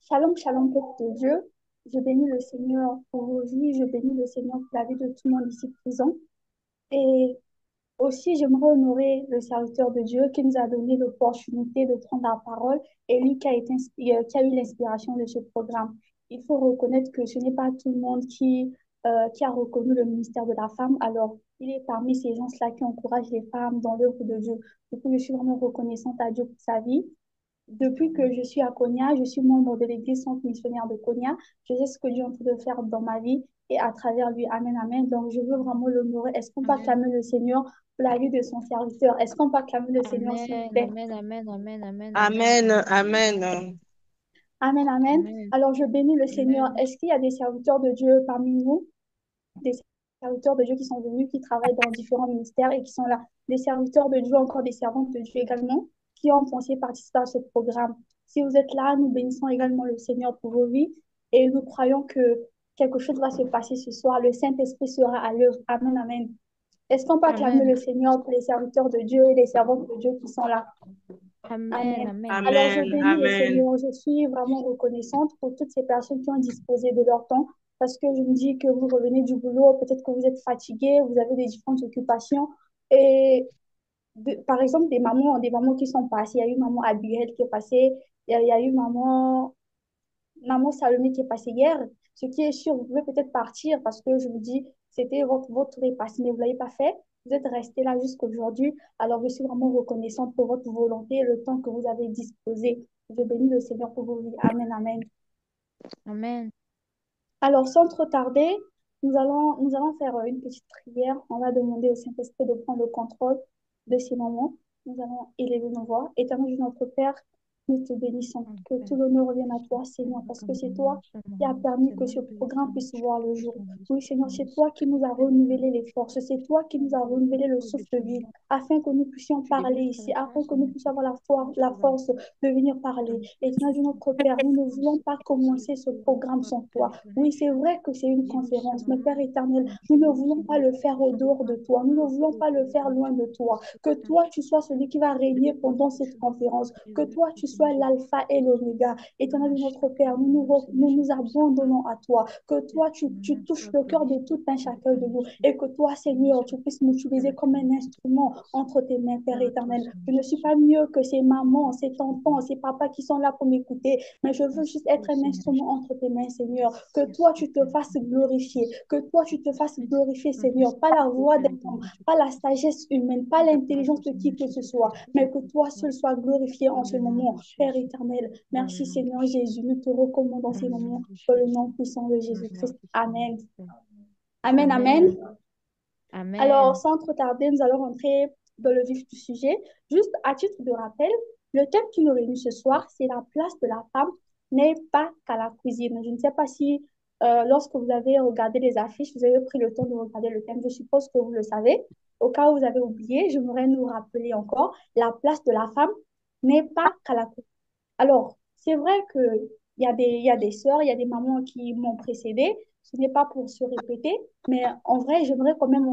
Shalom, shalom, peuple de Dieu. Je bénis le Seigneur pour vos vies, je bénis le Seigneur pour la vie de tout le monde ici présent. Et aussi, j'aimerais honorer le serviteur de Dieu qui nous a donné l'opportunité de prendre la parole et lui qui a eu l'inspiration de ce programme. Il faut reconnaître que ce n'est pas tout le monde qui a reconnu le ministère de la femme. Alors, il est parmi ces gens-là qui encouragent les femmes dans l'œuvre de Dieu. Du coup, je suis vraiment reconnaissante à Dieu pour sa vie. Depuis que je suis à Konya, je suis membre de l'Église Centre Missionnaire de Konya. Je sais ce que Dieu est en train de faire dans ma vie et à travers lui. Amen, amen. Donc, je veux vraiment l'honorer. Est-ce qu'on peut Amen. acclamer le Seigneur pour la vie de son serviteur? Est-ce qu'on peut acclamer le Seigneur, s'il vous Amen. plaît? Amen. Amen. Amen. Amen. Amen. Amen, amen. Amen, amen. Amen. Alors, je bénis le Seigneur. Amen. Est-ce qu'il y a des serviteurs de Dieu parmi nous? Des serviteurs de Dieu qui sont venus, qui travaillent dans différents ministères et qui sont là. Des serviteurs de Dieu, encore des servantes de Dieu également, qui ont pensé participer à ce programme. Si vous êtes là, nous bénissons également le Seigneur pour vos vies et nous croyons que quelque chose va se passer ce soir. Le Saint-Esprit sera à l'œuvre. Amen, amen. Est-ce qu'on peut acclamer le Amen. Seigneur pour les serviteurs de Dieu et les servantes de Dieu qui sont là? Amen. Amen. Amen. Alors, je Amen, bénis le amen. Seigneur. Je suis vraiment reconnaissante pour toutes ces personnes qui ont disposé de leur temps parce que je me dis que vous revenez du boulot, peut-être que vous êtes fatigué, vous avez des différentes occupations. Et par exemple, des mamans qui sont passées. Il y a eu maman Abigail qui est passée. Il y a eu maman Salomé qui est passée hier. Ce qui est sûr, vous pouvez peut-être partir parce que je vous dis, c'était votre tour est passé, mais vous ne l'avez pas fait. Vous êtes resté là jusqu'à aujourd'hui. Alors, je suis vraiment reconnaissante pour votre volonté et le temps que vous avez disposé. Je bénis le Seigneur pour vos vies. Amen, amen. Amen. Alors, sans trop tarder, nous allons faire une petite prière. On va demander au Saint-Esprit de prendre le contrôle de ces moments. Nous allons élever nos voix. Éternel Dieu, notre Père, nous te bénissons. Que tout l'honneur revienne à toi, Seigneur, parce que c'est toi qui as permis que ce programme puisse voir le jour. Oui, Seigneur, c'est toi qui nous as renouvelé les forces. C'est toi qui nous as renouvelé le souffle de vie, afin que nous puissions parler ici, afin que nous puissions avoir la force de venir parler. Éternel Dieu, notre Père, nous ne voulons pas commencer ce programme sans toi. Oui, c'est vrai que c'est une conférence, mais Père éternel, nous ne voulons pas le faire au dehors de toi. Nous ne voulons pas le faire loin de toi. Que toi, tu sois celui qui va régner pendant cette conférence. Que toi, tu sois l'alpha et l'oméga. Éternel notre Père, nous abandonnons à toi. Que toi, tu touches le cœur de tout un chacun de nous. Et que toi, Seigneur, tu puisses m'utiliser comme un instrument entre tes mains, Père éternel. Je ne suis pas mieux que ces mamans, ces tontons, ces papas qui sont là pour m'écouter, mais je veux juste être un instrument entre tes mains, Seigneur. Que toi, tu te fasses glorifier. Que toi, tu te fasses glorifier, Seigneur. Pas la voix d'un homme, pas la sagesse humaine, pas l'intelligence de qui que ce soit, mais que toi seul sois glorifié en ce moment, Père éternel. Merci, Seigneur Jésus. Nous te recommandons ces moments dans le nom puissant de Jésus-Christ. Amen. Amen, Amen. amen. Alors, Amen. sans trop tarder, nous allons rentrer dans le vif du sujet. Juste à titre de rappel, le thème qui nous réunit ce soir, c'est la place de la femme n'est pas qu'à la cuisine. Je ne sais pas si, lorsque vous avez regardé les affiches, vous avez pris le temps de regarder le thème. Je suppose que vous le savez. Au cas où vous avez oublié, j'aimerais nous rappeler encore, la place de la femme n'est pas qu'à la cuisine. Alors, c'est vrai il y a des sœurs, il y a des mamans qui m'ont précédé. Ce n'est pas pour se répéter, mais en vrai, j'aimerais quand même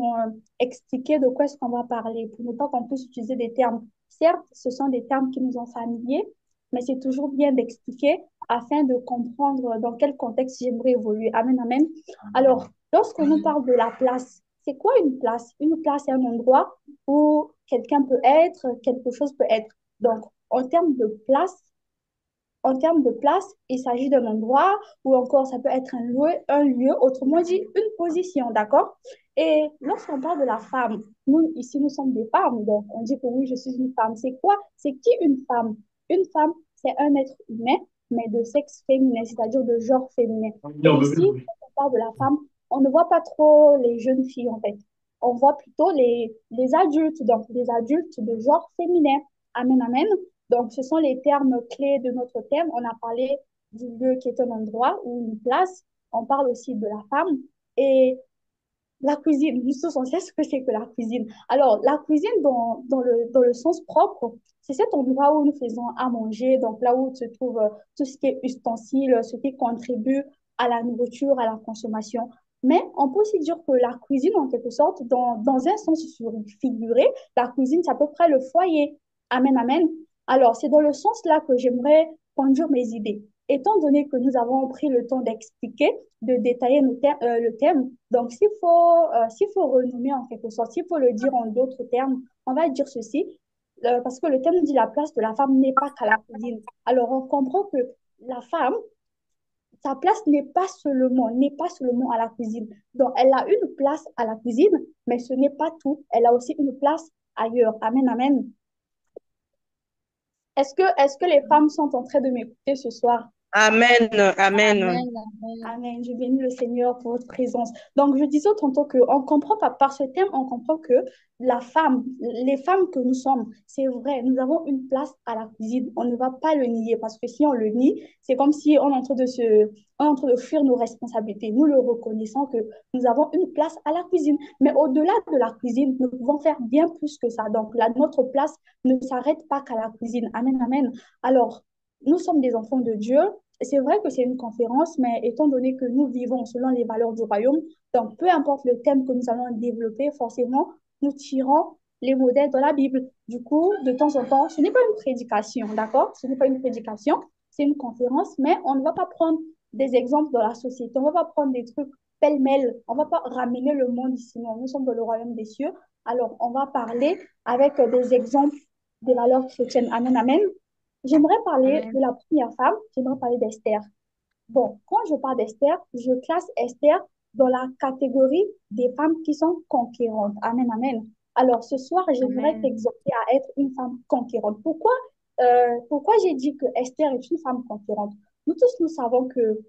expliquer de quoi est-ce qu'on va parler pour ne pas qu'on puisse utiliser des termes. Certes, ce sont des termes qui nous sont familiers, mais c'est toujours bien d'expliquer afin de comprendre dans quel contexte j'aimerais évoluer. Amen, amen. Alors, lorsqu'on nous parle de la place, c'est quoi une place? Une place, c'est un endroit où quelqu'un peut être, quelque chose peut être. Donc, en termes de place, en termes de place, il s'agit d'un endroit ou encore ça peut être un lieu, autrement dit une position, d'accord? Et lorsqu'on parle de la femme, nous ici nous sommes des femmes, donc on dit que oui, je suis une femme. C'est quoi? C'est qui une femme? Une femme, c'est un être humain, mais de sexe féminin, c'est-à-dire de genre féminin. Et ici, quand on parle de la femme, on ne voit pas trop les jeunes filles en fait. On voit plutôt les adultes, donc les adultes de genre féminin. Amen, amen. Donc, ce sont les termes clés de notre thème. On a parlé du lieu qui est un endroit ou une place. On parle aussi de la femme et la cuisine. Nous tous, on sait ce que c'est que la cuisine. Alors, la cuisine, dans le sens propre, c'est cet endroit où nous faisons à manger, donc là où se trouve tout ce qui est ustensile, ce qui contribue à la nourriture, à la consommation. Mais on peut aussi dire que la cuisine, en quelque sorte, dans un sens figuré, la cuisine, c'est à peu près le foyer. Amen, amen. Alors, c'est dans le sens là que j'aimerais conduire mes idées. étant donné que nous avons pris le temps d'expliquer, de détailler le thème, donc s'il faut renommer en quelque sorte, s'il faut le dire en d'autres termes, on va dire ceci, parce que le thème dit la place de la femme n'est pas qu'à la cuisine. Alors, on comprend que la femme, sa place n'est pas seulement à la cuisine. Donc, elle a une place à la cuisine, mais ce n'est pas tout. Elle a aussi une place ailleurs. Amen, amen. Est-ce que les femmes sont en train de m'écouter ce soir? Amen. Amen. Amen. Amen. Amen. Je bénis le Seigneur pour votre présence. Donc, je disais tantôt qu'on comprend pas par ce thème, on comprend que la femme, les femmes que nous sommes, c'est vrai, nous avons une place à la cuisine. On ne va pas le nier parce que si on le nie, c'est comme si on est en train on est en train de fuir nos responsabilités. Nous le reconnaissons que nous avons une place à la cuisine. Mais au-delà de la cuisine, nous pouvons faire bien plus que ça. Donc, notre place ne s'arrête pas qu'à la cuisine. Amen, amen. Alors, nous sommes des enfants de Dieu. C'est vrai que c'est une conférence, mais étant donné que nous vivons selon les valeurs du royaume, donc peu importe le thème que nous allons développer, forcément, nous tirons les modèles dans la Bible. Du coup, de temps en temps, ce n'est pas une prédication, d'accord? Ce n'est pas une prédication, c'est une conférence, mais on ne va pas prendre des exemples dans la société, on ne va pas prendre des trucs pêle-mêle, on ne va pas ramener le monde ici, non, nous sommes dans le royaume des cieux, alors on va parler avec des exemples des valeurs chrétiennes. Amen, amen. J'aimerais parler de Amen. la première femme, j'aimerais parler d'Esther. Bon, quand je parle d'Esther, je classe Esther dans la catégorie des femmes qui sont conquérantes. Amen, amen. Alors, ce soir, j'aimerais Amen. t'exhorter à être une femme conquérante. Pourquoi j'ai dit que Esther est une femme conquérante? Nous tous, nous savons que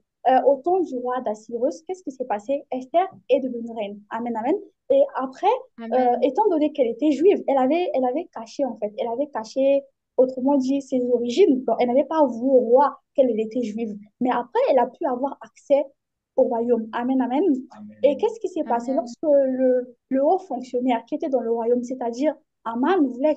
au temps du roi d'Assyrus, qu'est-ce qui s'est passé? Esther est devenue reine. Amen, amen. Et après, Amen. étant donné qu'elle était juive, elle avait caché, en fait, elle avait caché, autrement dit, ses origines. Donc, elle n'avait pas avoué au roi qu'elle était juive. Mais après, elle a pu avoir accès au royaume. Amen, amen. Et qu'est-ce qui s'est passé Amen. lorsque le haut fonctionnaire qui était dans le royaume, c'est-à-dire Aman, voulait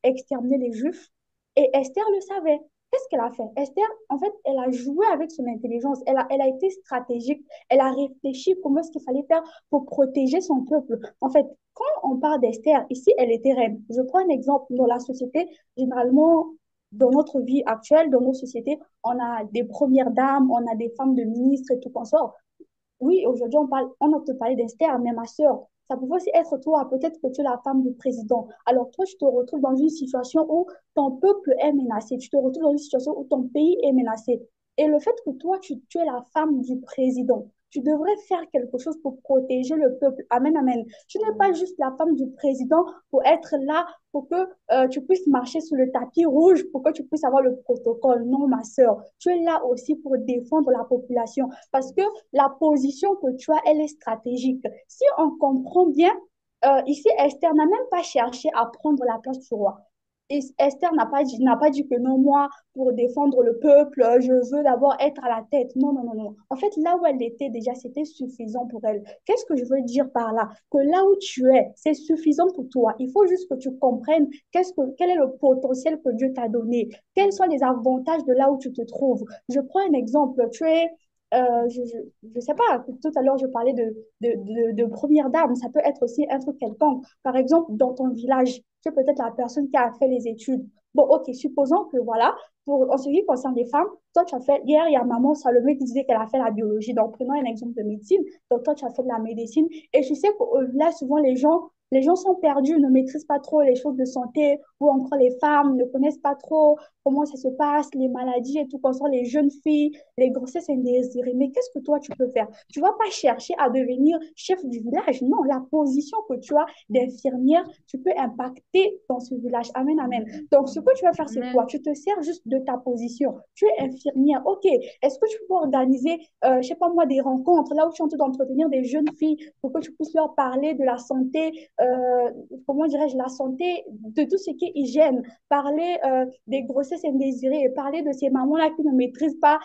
exterminer les Juifs, et Esther le savait. Qu'est-ce qu'elle a fait? Esther, en fait, elle a joué avec son intelligence. Elle a été stratégique. Elle a réfléchi comment est-ce qu'il fallait faire pour protéger son peuple. En fait, quand on parle d'Esther, ici, elle était reine. Je prends un exemple. Dans la société, généralement, dans notre vie actuelle, dans nos sociétés, on a des premières dames, on a des femmes de ministres et tout consort. Oui, aujourd'hui, on a te parler d'Esther, mais ma sœur, ça pouvait aussi être toi, peut-être que tu es la femme du président. Alors toi, tu te retrouves dans une situation où ton peuple est menacé, tu te retrouves dans une situation où ton pays est menacé. Et le fait que toi, tu es la femme du président, tu devrais faire quelque chose pour protéger le peuple. Amen, amen. Tu n'es pas juste la femme du président pour être là, pour que tu puisses marcher sur le tapis rouge, pour que tu puisses avoir le protocole. Non, ma sœur, tu es là aussi pour défendre la population. Parce que la position que tu as, elle est stratégique. Si on comprend bien, ici, Esther n'a même pas cherché à prendre la place du roi. Et Esther n'a pas dit que non, moi, pour défendre le peuple, je veux d'abord être à la tête. Non, non, non, non. En fait, là où elle était déjà, c'était suffisant pour elle. Qu'est-ce que je veux dire par là? Que là où tu es, c'est suffisant pour toi. Il faut juste que tu comprennes quel est le potentiel que Dieu t'a donné. Quels sont les avantages de là où tu te trouves? Je prends un exemple. Tu es je sais pas, tout à l'heure je parlais de première dame, ça peut être aussi un truc quelconque. Par exemple, dans ton village, tu es peut-être la personne qui a fait les études. Bon, ok, supposons que voilà, en ce qui concerne les femmes, toi tu as fait, hier il y a maman Salomé qui disait qu'elle a fait la biologie, donc prenons un exemple de médecine, donc toi tu as fait de la médecine, et je sais que là souvent les gens sont perdus, ne maîtrisent pas trop les choses de santé, ou encore les femmes ne connaissent pas trop comment ça se passe, les maladies et tout, concernant les jeunes filles, les grossesses indésirées. Mais qu'est-ce que toi, tu peux faire? Tu ne vas pas chercher à devenir chef du village. Non, la position que tu as d'infirmière, tu peux impacter dans ce village. Amen, amen. Donc, ce que tu vas faire, c'est quoi? Amen. Tu te sers juste de ta position. Tu es infirmière. OK. Est-ce que tu peux organiser, je ne sais pas moi, des rencontres là où tu es en train d'entretenir des jeunes filles pour que tu puisses leur parler de la santé, comment dirais-je, la santé, de tout ce qui est hygiène, parler des grossesses indésirées, parler de ces mamans-là qui ne maîtrisent pas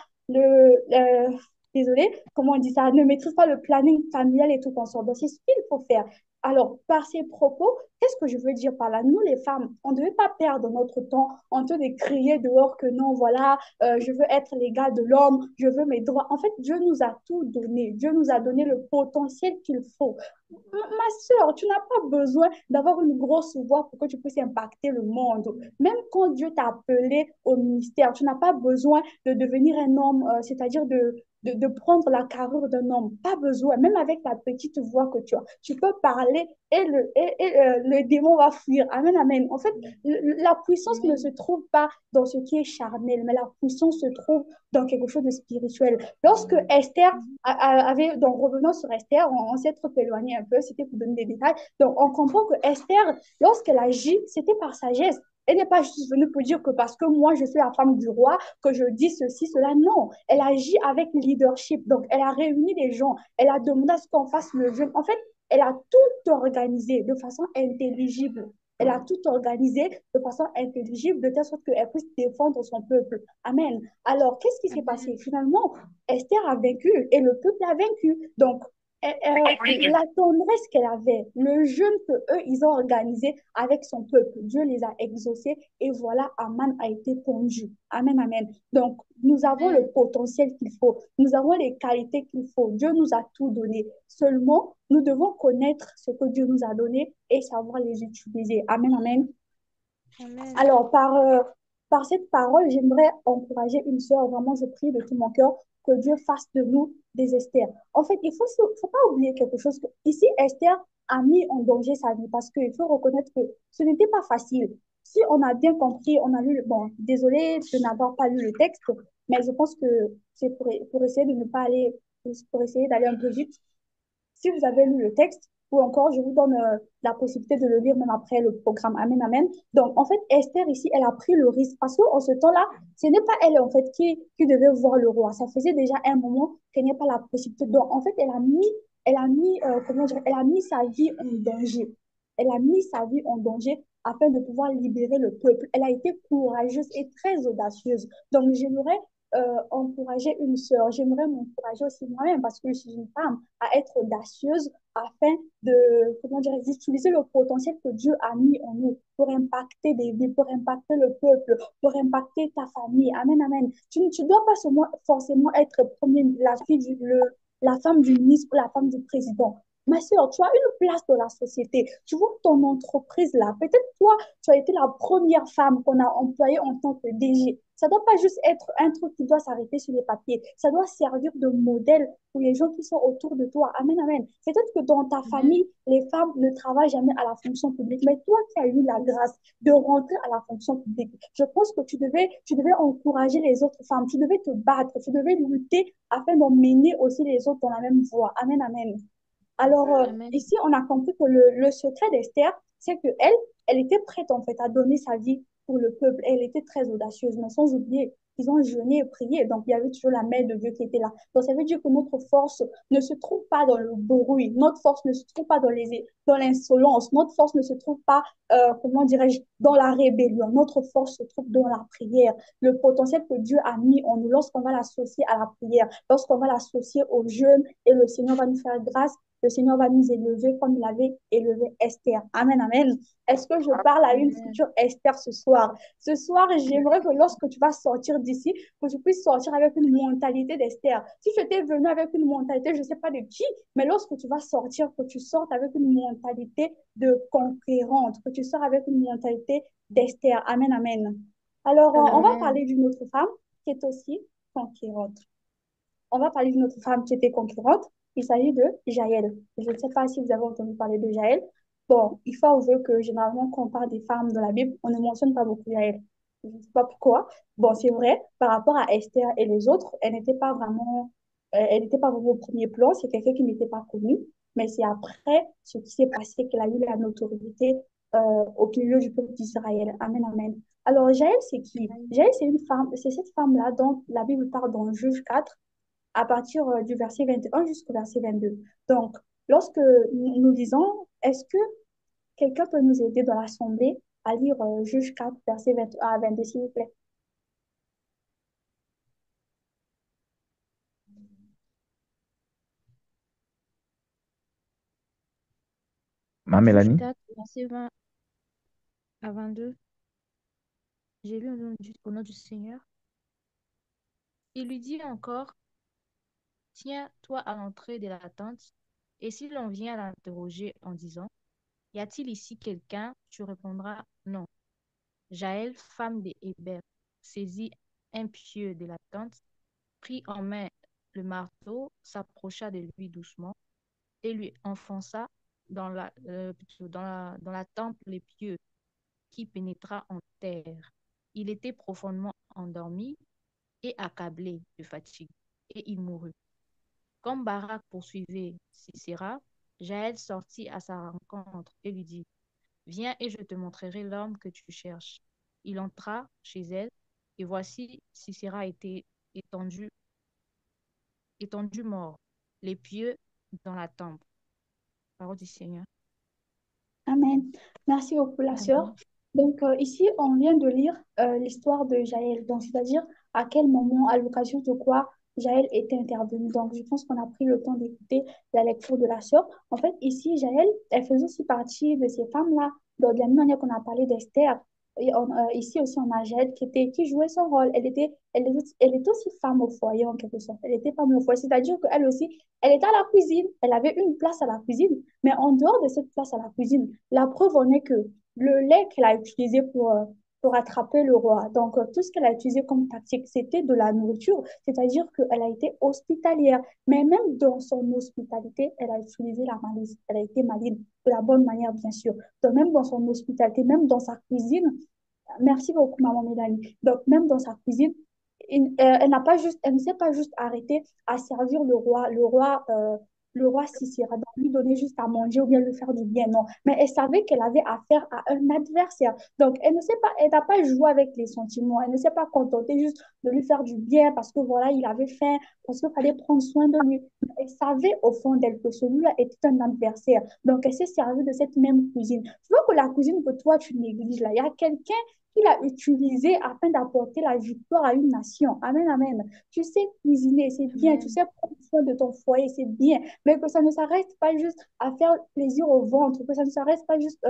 désolé, comment on dit ça, ne maîtrise pas le planning familial et tout consort. Donc, c'est ce qu'il faut faire. Alors, par ces propos, qu'est-ce que je veux dire par là? Nous, les femmes, on ne devait pas perdre notre temps en train de crier dehors que non, voilà, je veux être l'égale de l'homme, je veux mes droits. En fait, Dieu nous a tout donné. Dieu nous a donné le potentiel qu'il faut. Ma soeur, tu n'as pas besoin d'avoir une grosse voix pour que tu puisses impacter le monde. Même quand Dieu t'a appelé au ministère, tu n'as pas besoin de devenir un homme, c'est-à-dire de prendre la carrure d'un homme. Pas besoin, même avec la petite voix que tu as. Tu peux parler le démon va fuir. Amen, amen. En fait, la puissance ne se Amen. trouve pas dans ce qui est charnel, mais la puissance se trouve dans quelque chose de spirituel. Lorsque Esther Mhm. avait, donc revenons sur Esther, on s'est trop éloigné un peu, c'était pour donner des détails. Donc on comprend que Esther, lorsqu'elle agit, c'était par sagesse. Elle n'est pas juste venue pour dire que parce que moi je suis la femme du roi, que je dis ceci, cela. Non, elle agit avec leadership. Donc elle a réuni les gens, elle a demandé à ce qu'on fasse le jeûne. En fait, elle a tout organisé de façon intelligible. Elle a tout organisé de façon intelligible, de telle sorte qu'elle puisse défendre son peuple. Amen. Alors, qu'est-ce qui s'est passé? Amen. Finalement, Esther a vaincu et le peuple a vaincu. Donc, la tendresse qu'elle avait, le jeûne que eux ils ont organisé avec son peuple, Dieu les a exaucés et voilà, Aman a été pondu. Amen, amen. Donc, nous avons le Amen. potentiel qu'il faut, nous avons les qualités qu'il faut. Dieu nous a tout donné. Seulement, nous devons connaître ce que Dieu nous a donné et savoir les utiliser. Amen, amen. Amen. Alors, par cette parole, j'aimerais encourager une sœur. Vraiment, je prie de tout mon cœur que Dieu fasse de nous des Esther. En fait, faut pas oublier quelque chose. Ici, Esther a mis en danger sa vie parce qu'il faut reconnaître que ce n'était pas facile. Si on a bien compris, on a lu, bon, désolé de n'avoir pas lu le texte, mais je pense que c'est pour essayer de ne pas aller, pour essayer d'aller un peu vite. Si vous avez lu le texte, ou encore, je vous donne la possibilité de le lire même après le programme. Amen, amen. Donc, en fait, Esther, ici, elle a pris le risque parce qu'en ce temps-là, ce n'est pas elle, en fait, qui devait voir le roi. Ça faisait déjà un moment qu'elle n'y a pas la possibilité. Donc, en fait, comment dire, elle a mis sa vie en danger. Elle a mis sa vie en danger afin de pouvoir libérer le peuple. Elle a été courageuse et très audacieuse. Donc, j'aimerais encourager une sœur. J'aimerais m'encourager aussi moi-même parce que je suis une femme à être audacieuse afin de, comment dire, d'utiliser le potentiel que Dieu a mis en nous pour impacter des vies, pour impacter le peuple, pour impacter ta famille. Amen, amen. Tu ne dois pas forcément être la femme du ministre ou la femme du président. Ma soeur, tu as une place dans la société. Tu vois ton entreprise là. Peut-être toi, tu as été la première femme qu'on a employée en tant que DG. Ça ne doit pas juste être un truc qui doit s'arrêter sur les papiers. Ça doit servir de modèle pour les gens qui sont autour de toi. Amen, amen. Peut-être que dans ta Amen. famille, les femmes ne travaillent jamais à la fonction publique, mais toi qui as eu la grâce de rentrer à la fonction publique, je pense que tu devais encourager les autres femmes, tu devais te battre, tu devais lutter afin d'emmener aussi les autres dans la même voie. Amen, amen. Alors, Amen. ici, on a compris que le secret d'Esther, c'est que elle était prête en fait à donner sa vie pour le peuple. Elle était très audacieuse, mais sans oublier qu'ils ont jeûné et prié. Donc, il y avait toujours la main de Dieu qui était là. Donc, ça veut dire que notre force ne se trouve pas dans le bruit. Notre force ne se trouve pas dans l'insolence. Notre force ne se trouve pas, comment dirais-je, dans la rébellion. Notre force se trouve dans la prière. Le potentiel que Dieu a mis en nous lorsqu'on va l'associer à la prière, lorsqu'on va l'associer au jeûne et le Seigneur va nous faire grâce, le Seigneur va nous élever comme il avait élevé Esther. Amen, amen. Est-ce que je parle à une Amen. future Esther ce soir? Ce soir, j'aimerais que lorsque tu vas sortir d'ici, que tu puisses sortir avec une mentalité d'Esther. Si tu étais venu avec une mentalité, je ne sais pas de qui, mais lorsque tu vas sortir, que tu sortes avec une mentalité de conquérante, que tu sors avec une mentalité d'Esther. Amen, amen. Alors, on va Amen. parler d'une autre femme qui est aussi conquérante. On va parler d'une autre femme qui était concurrente. Il s'agit de Jaël. Je ne sais pas si vous avez entendu parler de Jaël. Bon, il faut avouer que généralement, quand on parle des femmes dans la Bible, on ne mentionne pas beaucoup Jaël. Je ne sais pas pourquoi. Bon, c'est vrai, par rapport à Esther et les autres, elle n'était pas vraiment au premier plan. C'est quelqu'un qui n'était pas connu. Mais c'est après ce qui s'est passé qu'elle a eu la notoriété au milieu du peuple d'Israël. Amen, amen. Alors, Jaël, c'est qui? Amen. Jaël, c'est une femme, c'est cette femme-là dont la Bible parle dans Juge 4 à partir du verset 21 jusqu'au verset 22. Donc, lorsque nous lisons, est-ce que quelqu'un peut nous aider dans l'Assemblée à lire Juge 4, verset 21 à 22, s'il vous plaît? Ma Juge Mélanie? 4, verset 20 à 22. J'ai lu au nom du Seigneur. Il lui dit encore, tiens-toi à l'entrée de la tente, et si l'on vient l'interroger en disant, y a-t-il ici quelqu'un? Tu répondras, non. Jaël, femme des Hébers, saisit un pieu de la tente, prit en main le marteau, s'approcha de lui doucement et lui enfonça dans la tempe les pieux qui pénétra en terre. Il était profondément endormi et accablé de fatigue, et il mourut. Comme Barak poursuivait Sisera, Jaël sortit à sa rencontre et lui dit, viens et je te montrerai l'homme que tu cherches. Il entra chez elle, et voici Sisera était étendu, étendu mort, les pieux dans la tempe. Parole du Seigneur. Amen. Merci beaucoup, la sœur. Amen. Donc, ici, on vient de lire l'histoire de Jaël. Donc, c'est-à-dire à quel moment, à l'occasion de quoi Jaël était intervenu. Donc, je pense qu'on a pris le temps d'écouter la lecture de la sœur. En fait, ici, Jaël, elle faisait aussi partie de ces femmes-là. Donc, de la même manière qu'on a parlé d'Esther, ici aussi, on a Jaël qui jouait son rôle. Elle était aussi femme au foyer, en quelque sorte. Elle était femme au foyer, c'est-à-dire qu'elle aussi, elle était à la cuisine. Elle avait une place à la cuisine. Mais en dehors de cette place à la cuisine, la preuve en est que le lait qu'elle a utilisé pour attraper le roi, donc tout ce qu'elle a utilisé comme tactique, c'était de la nourriture, c'est-à-dire qu'elle a été hospitalière. Mais même dans son hospitalité, elle a utilisé la malice. Elle a été maligne, de la bonne manière, bien sûr. Donc même dans son hospitalité, même dans sa cuisine, merci beaucoup, maman Mélanie. Donc même dans sa cuisine, elle ne s'est pas juste arrêtée à servir le roi Sisera, donc lui donner juste à manger ou bien lui faire du bien, non. Mais elle savait qu'elle avait affaire à un adversaire. Donc, elle n'a pas joué avec les sentiments. Elle ne s'est pas contentée juste de lui faire du bien parce que voilà, il avait faim, parce qu'il fallait prendre soin de lui. Elle savait au fond d'elle que celui-là était un adversaire. Donc, elle s'est servie de cette même cuisine. Tu vois que la cuisine que toi, tu négliges là, il y a quelqu'un qui l'a utilisée afin d'apporter la victoire à une nation. Amen, amen. Tu sais cuisiner, c'est bien. Tu Amen. sais prendre soin de ton foyer, c'est bien. Mais que ça ne s'arrête pas juste à faire plaisir au ventre, que ça ne s'arrête pas juste,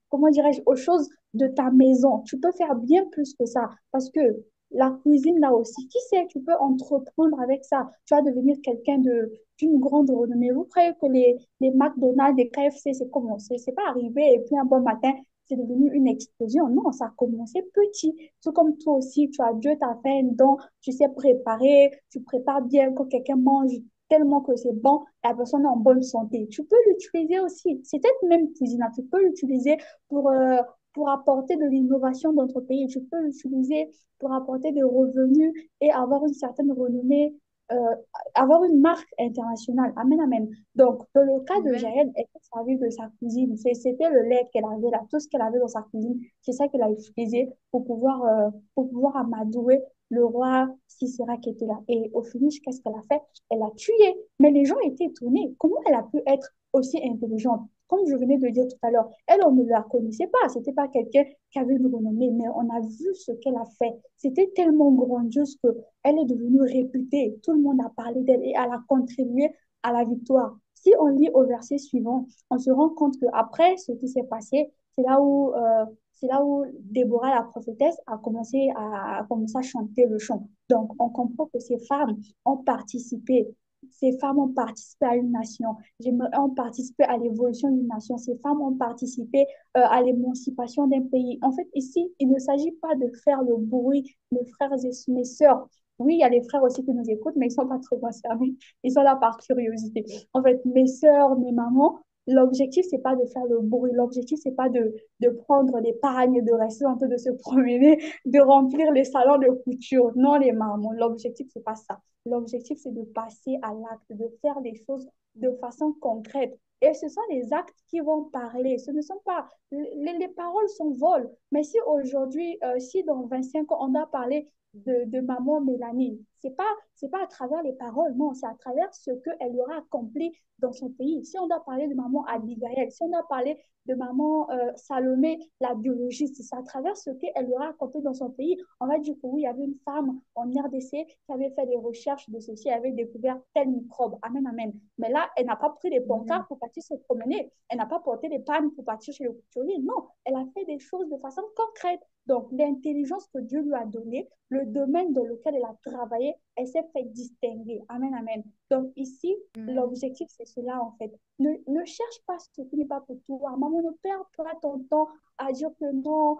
comment dirais-je, aux choses de ta maison. Tu peux faire bien plus que ça parce que la cuisine, là aussi, qui sait, tu peux entreprendre avec ça. Tu vas devenir quelqu'un d'une grande renommée. Vous croyez que les McDonald's, les KFC, c'est comment? C'est pas arrivé et puis un bon matin, c'est devenu une explosion. Non, ça a commencé petit. Tout comme toi aussi, Dieu t'a fait un don, tu sais préparer, tu prépares bien quand quelqu'un mange tellement que c'est bon, la personne est en bonne santé. Tu peux l'utiliser aussi. C'est cette même cuisine, tu peux l'utiliser pour, euh, pour apporter de l'innovation dans ton pays. Tu peux l'utiliser pour apporter des revenus et avoir une certaine renommée, euh, avoir une marque internationale. Amen, amen. Donc, dans le cas de Amen. Jaël, elle s'est servie de sa cuisine. C'était le lait qu'elle avait là, tout ce qu'elle avait dans sa cuisine. C'est ça qu'elle a utilisé pour pouvoir amadouer le roi Sisera qui était là. Et au finish, qu'est-ce qu'elle a fait? Elle a tué. Mais les gens étaient étonnés. Comment elle a pu être aussi intelligente? Comme je venais de dire tout à l'heure, elle, on ne la connaissait pas. C'était pas quelqu'un qui avait une renommée, mais on a vu ce qu'elle a fait. C'était tellement grandiose que elle est devenue réputée. Tout le monde a parlé d'elle et elle a contribué à la victoire. Si on lit au verset suivant, on se rend compte qu'après ce qui s'est passé, c'est là où Déborah, la prophétesse, a commencé à chanter le chant. Donc, on comprend que ces femmes ont participé à une nation, ont participé à l'évolution d'une nation, ces femmes ont participé à l'émancipation d'un pays. En fait, ici, il ne s'agit pas de faire le bruit, mes frères et mes sœurs. Oui, il y a les frères aussi qui nous écoutent, mais ils ne sont pas trop concernés. Ils sont là par curiosité. En fait, mes sœurs, mes mamans, l'objectif, c'est pas de faire le bruit. L'objectif, c'est pas de prendre des pagnes, de rester en train de se promener, de remplir les salons de couture. Non, les mamans, l'objectif, c'est pas ça. L'objectif, c'est de passer à l'acte, de faire des choses de façon concrète. Et ce sont les actes qui vont parler. Ce ne sont pas... Les paroles sont vols. Mais si aujourd'hui, si dans 25 ans, on a parlé de maman Mélanie. C'est pas à travers les paroles, non, c'est à travers ce qu'elle aura accompli dans son pays. Si on doit parler de maman Abigail, si on doit parler de maman Salomé, la biologiste, c'est à travers ce qu'elle aura accompli dans son pays. On va dire que oui, il y avait une femme en RDC qui avait fait des recherches de ceci, elle avait découvert tel microbe. Amen, amen. Mais là, elle n'a pas pris des Amen. pancartes pour partir se promener. Elle n'a pas porté des pannes pour partir chez le couturier. Non, elle a fait des choses de façon concrète. Donc, l'intelligence que Dieu lui a donnée, le domaine dans lequel elle a travaillé, elle s'est fait distinguer. Amen, amen. Donc, ici, Amen. l'objectif, c'est cela, en fait. Ne cherche pas ce qui n'est pas pour toi. Maman, ne perds pas ton temps à dire que non,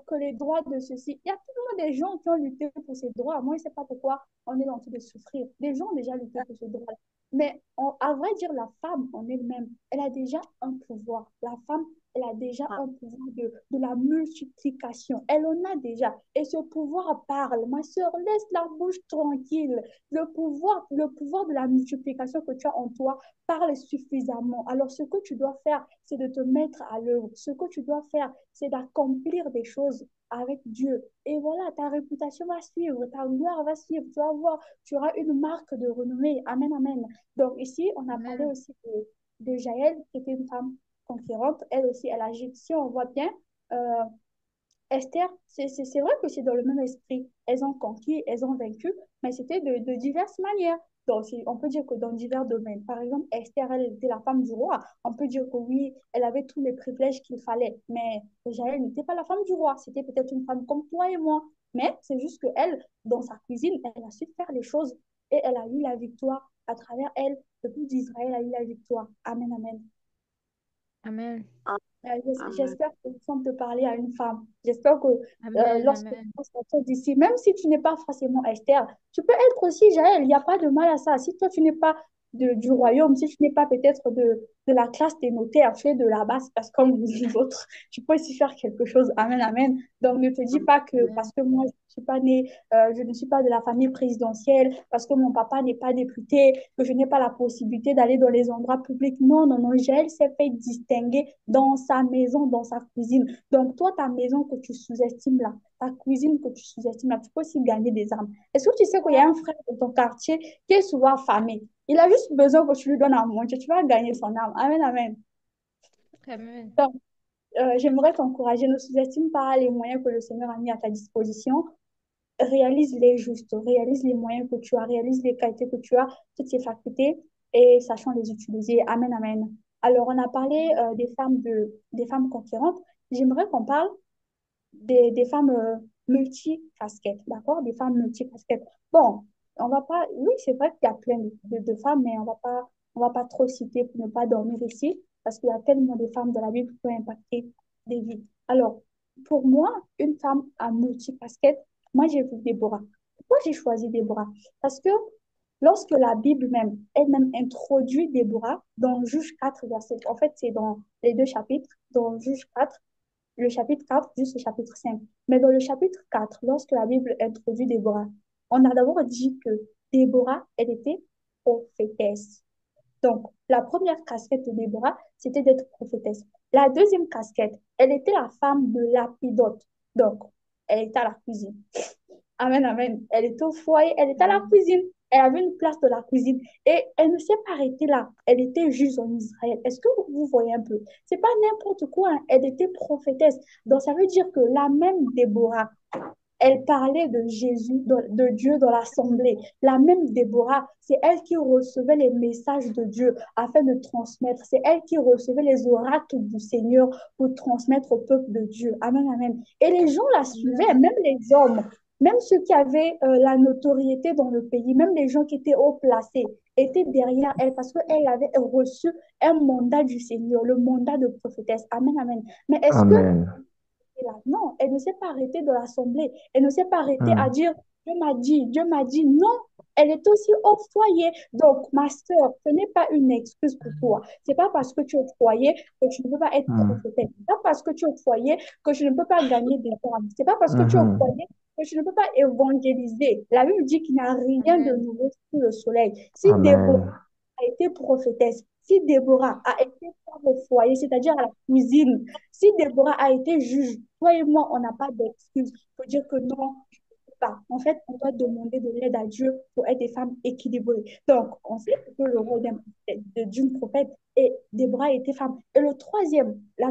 que les droits de ceci. Il y a tellement des gens qui ont lutté pour ces droits. Moi, je ne sais pas pourquoi on est en train de souffrir. Des gens ont déjà lutté pour ces droits. Mais à vrai dire, la femme en elle-même, elle a déjà un pouvoir. La femme, elle a déjà un pouvoir de la multiplication. Elle en a déjà. Et ce pouvoir parle. Ma soeur, laisse la bouche tranquille. Le pouvoir de la multiplication que tu as en toi parle suffisamment. Alors, ce que tu dois faire, c'est de te mettre à l'œuvre. Ce que tu dois faire, c'est d'accomplir des choses avec Dieu. Et voilà, ta réputation va suivre, ta gloire va suivre. Tu vas voir, tu auras une marque de renommée. Amen, amen. Donc ici, on a parlé Amen. aussi de Jaël, qui était une femme conquérante. Elle aussi, elle agit. Si on voit bien, euh, Esther, c'est vrai que c'est dans le même esprit. Elles ont conquis, elles ont vaincu, mais c'était de diverses manières. Donc, on peut dire que dans divers domaines. Par exemple, Esther, elle était la femme du roi. On peut dire que oui, elle avait tous les privilèges qu'il fallait, mais Jaël n'était pas la femme du roi. C'était peut-être une femme comme toi et moi. Mais c'est juste qu'elle, dans sa cuisine, elle a su faire les choses et elle a eu la victoire. À travers elle, le peuple d'Israël a eu la victoire. Amen, amen. Amen. J'espère que tu sens de parler à une femme. J'espère que Amen. lorsque tu Amen. vas sortir d'ici, même si tu n'es pas forcément Esther, tu peux être aussi Jaël. Il n'y a pas de mal à ça. Si toi, tu n'es pas du royaume, si tu n'es pas peut-être de la classe des notaires, tu es de la basse, parce que comme les autres, tu peux aussi faire quelque chose. Amen, amen. Donc, ne te dis pas que parce Amen. que moi, je ne suis pas née, je ne suis pas de la famille présidentielle, parce que mon papa n'est pas député, que je n'ai pas la possibilité d'aller dans les endroits publics. Non, non, non. Jaël s'est fait distinguer dans sa maison, dans sa cuisine. Donc, toi, ta maison que tu sous-estimes là, ta cuisine que tu sous-estimes là, tu peux aussi gagner des armes. Est-ce que tu sais qu'il y a un frère dans ton quartier qui est souvent affamé? Il a juste besoin que tu lui donnes à manger. Tu vas gagner son âme. Amen, amen. Amen. Donc, j'aimerais t'encourager. Ne sous-estime pas les moyens que le Seigneur a mis à ta disposition. Réalise les justes, réalise les moyens que tu as, réalise les qualités que tu as, toutes ces facultés et sachant les utiliser. Amen, amen. Alors, on a parlé des femmes conquérantes. J'aimerais qu'on parle des femmes multi-casquettes, d'accord? Des femmes multi-casquettes. Bon, on va pas, oui, c'est vrai qu'il y a plein de femmes, mais on va pas trop citer pour ne pas dormir ici, parce qu'il y a tellement de femmes dans la Bible qui peuvent impacter des vies. Alors, pour moi, une femme à multi-casquette, moi, j'ai vu Déborah. Pourquoi j'ai choisi Déborah? Parce que lorsque la Bible même, elle-même introduit Déborah dans Juge 4 verset, en fait, c'est dans les deux chapitres, dans Juge 4 le chapitre 4 jusqu'au chapitre 5. Mais dans le chapitre 4, lorsque la Bible introduit Déborah, on a d'abord dit que Déborah, elle était prophétesse. Donc, la première casquette de Déborah, c'était d'être prophétesse. La deuxième casquette, elle était la femme de Lapidote. Donc, elle était à la cuisine. Amen, amen. Elle était au foyer, elle était à la Amen. cuisine. Elle avait une place de la cuisine. Et elle ne s'est pas arrêtée là. Elle était juge en Israël. Est-ce que vous voyez un peu? C'est pas n'importe quoi, hein. Elle était prophétesse. Donc, ça veut dire que la même Déborah, elle parlait de Jésus, de Dieu dans l'assemblée. La même Déborah, c'est elle qui recevait les messages de Dieu afin de transmettre. C'est elle qui recevait les oracles du Seigneur pour transmettre au peuple de Dieu. Amen, amen. Et les gens la suivaient, Amen. même les hommes, même ceux qui avaient la notoriété dans le pays, même les gens qui étaient haut placés, étaient derrière elle parce qu'elle avait reçu un mandat du Seigneur, le mandat de prophétesse. Amen, amen. Mais est-ce que Amen. là. Non, elle ne s'est pas arrêtée de l'assemblée. Elle ne s'est pas arrêtée à Mm. dire, Dieu m'a dit, Dieu m'a dit. Non, elle est aussi au foyer. Donc, ma sœur, ce n'est pas une excuse pour toi. C'est pas parce que tu es au foyer que tu ne peux pas être Mm. prophétesse. C'est pas parce que tu es au foyer que tu ne peux pas gagner des âmes. C'est pas parce que tu es au Mhm. foyer que tu ne peux pas évangéliser. La Bible dit qu'il n'y a rien de Amen. nouveau sous le soleil. Si Déborah Amen. a été prophétesse, si Déborah a été femme au foyer, c'est-à-dire à la cuisine, si Déborah a été juge, toi et moi, on n'a pas d'excuse pour dire que non, pas. En fait, on doit demander de l'aide à Dieu pour être des femmes équilibrées. Donc, on sait que le rôle d'une prophète et Déborah était femme. Et la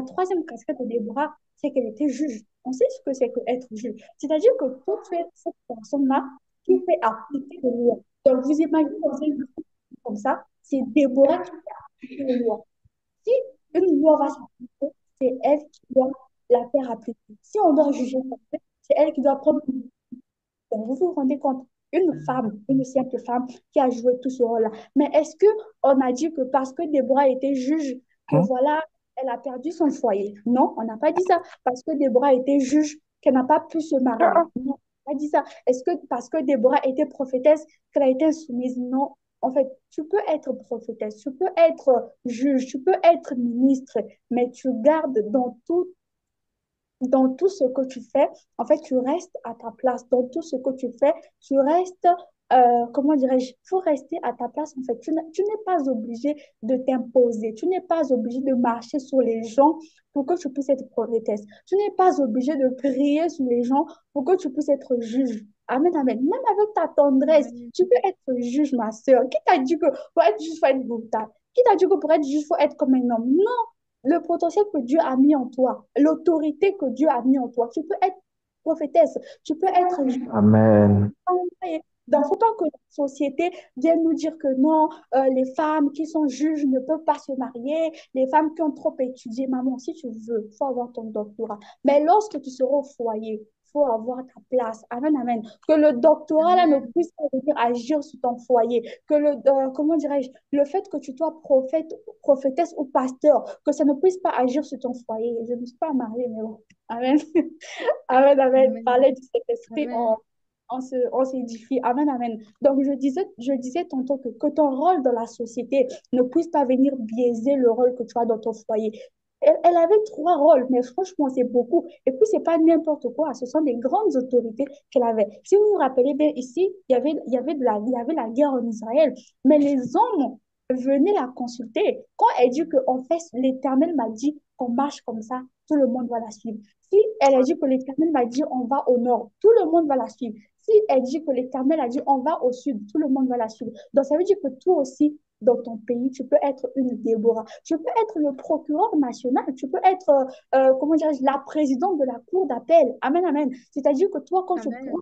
troisième casquette de Déborah, c'est qu'elle était juge. On sait ce que c'est que être juge. C'est-à-dire que toi, tu es cette personne-là qui fait appliquer les lois. Donc, vous imaginez dans une vie comme ça, c'est Déborah qui fait appliquer les lois. Si une loi va s'appliquer, c'est elle qui doit la faire appliquer. Si on doit juger, c'est elle qui doit prendre. Donc, vous vous rendez compte, une femme, une simple femme qui a joué tout ce rôle-là. Mais est-ce que on a dit que parce que Déborah était juge, que voilà, elle a perdu son foyer? Non, on n'a pas dit ça. Parce que Déborah était juge, qu'elle n'a pas pu se marier. Non, on n'a pas dit ça. Est-ce que parce que Déborah était prophétesse, qu'elle a été soumise? Non. En fait, tu peux être prophétesse, tu peux être juge, tu peux être ministre, mais tu gardes dans tout ce que tu fais, en fait, tu restes à ta place. Dans tout ce que tu fais, tu restes, comment dirais-je, il faut rester à ta place. En fait, tu n'es pas obligé de t'imposer. Tu n'es pas obligé de marcher sur les gens pour que tu puisses être prophétesse. Tu n'es pas obligé de prier sur les gens pour que tu puisses être juge. Amen, amen. Même avec ta tendresse, Amen. tu peux être juge, ma soeur. Qui t'a dit que pour être juge, il faut être brutal? Qui t'a dit que pour être juge, il faut être comme un homme? Non, le potentiel que Dieu a mis en toi, l'autorité que Dieu a mis en toi. Tu peux être prophétesse, tu peux être juge. Amen. Donc, il ne faut pas que la société vienne nous dire que non, les femmes qui sont juges ne peuvent pas se marier, les femmes qui ont trop étudié. Maman, si tu veux, il faut avoir ton doctorat. Mais lorsque tu seras au foyer, il faut avoir ta place. Amen, amen. Que le doctorat là ne Amen. puisse pas venir agir sur ton foyer. Que comment dirais-je, le fait que tu sois prophète, prophétesse ou pasteur, que ça ne puisse pas agir sur ton foyer. Je ne suis pas mariée, mais bon. Amen. Amen, amen. Amen. Parler du Saint-Esprit, Amen. on s'édifie. Amen, amen. Donc, je disais tantôt que ton rôle dans la société ne puisse pas venir biaiser le rôle que tu as dans ton foyer. Elle avait trois rôles, mais franchement, c'est beaucoup. Et puis, c'est pas n'importe quoi. Ce sont des grandes autorités qu'elle avait. Si vous vous rappelez bien, ici, il y avait la guerre en Israël, mais les hommes venaient la consulter. Quand elle dit qu'en fait, l'Éternel m'a dit qu'on marche comme ça, tout le monde va la suivre. Si elle a dit que l'Éternel m'a dit on va au nord, tout le monde va la suivre. Si elle dit que l'Éternel a dit on va au sud, tout le monde va la suivre. Donc ça veut dire que toi aussi, dans ton pays, tu peux être une Déborah. Tu peux être le procureur national. Tu peux être, comment dire, la présidente de la cour d'appel. Amen, amen. C'est-à-dire que toi, quand tu prends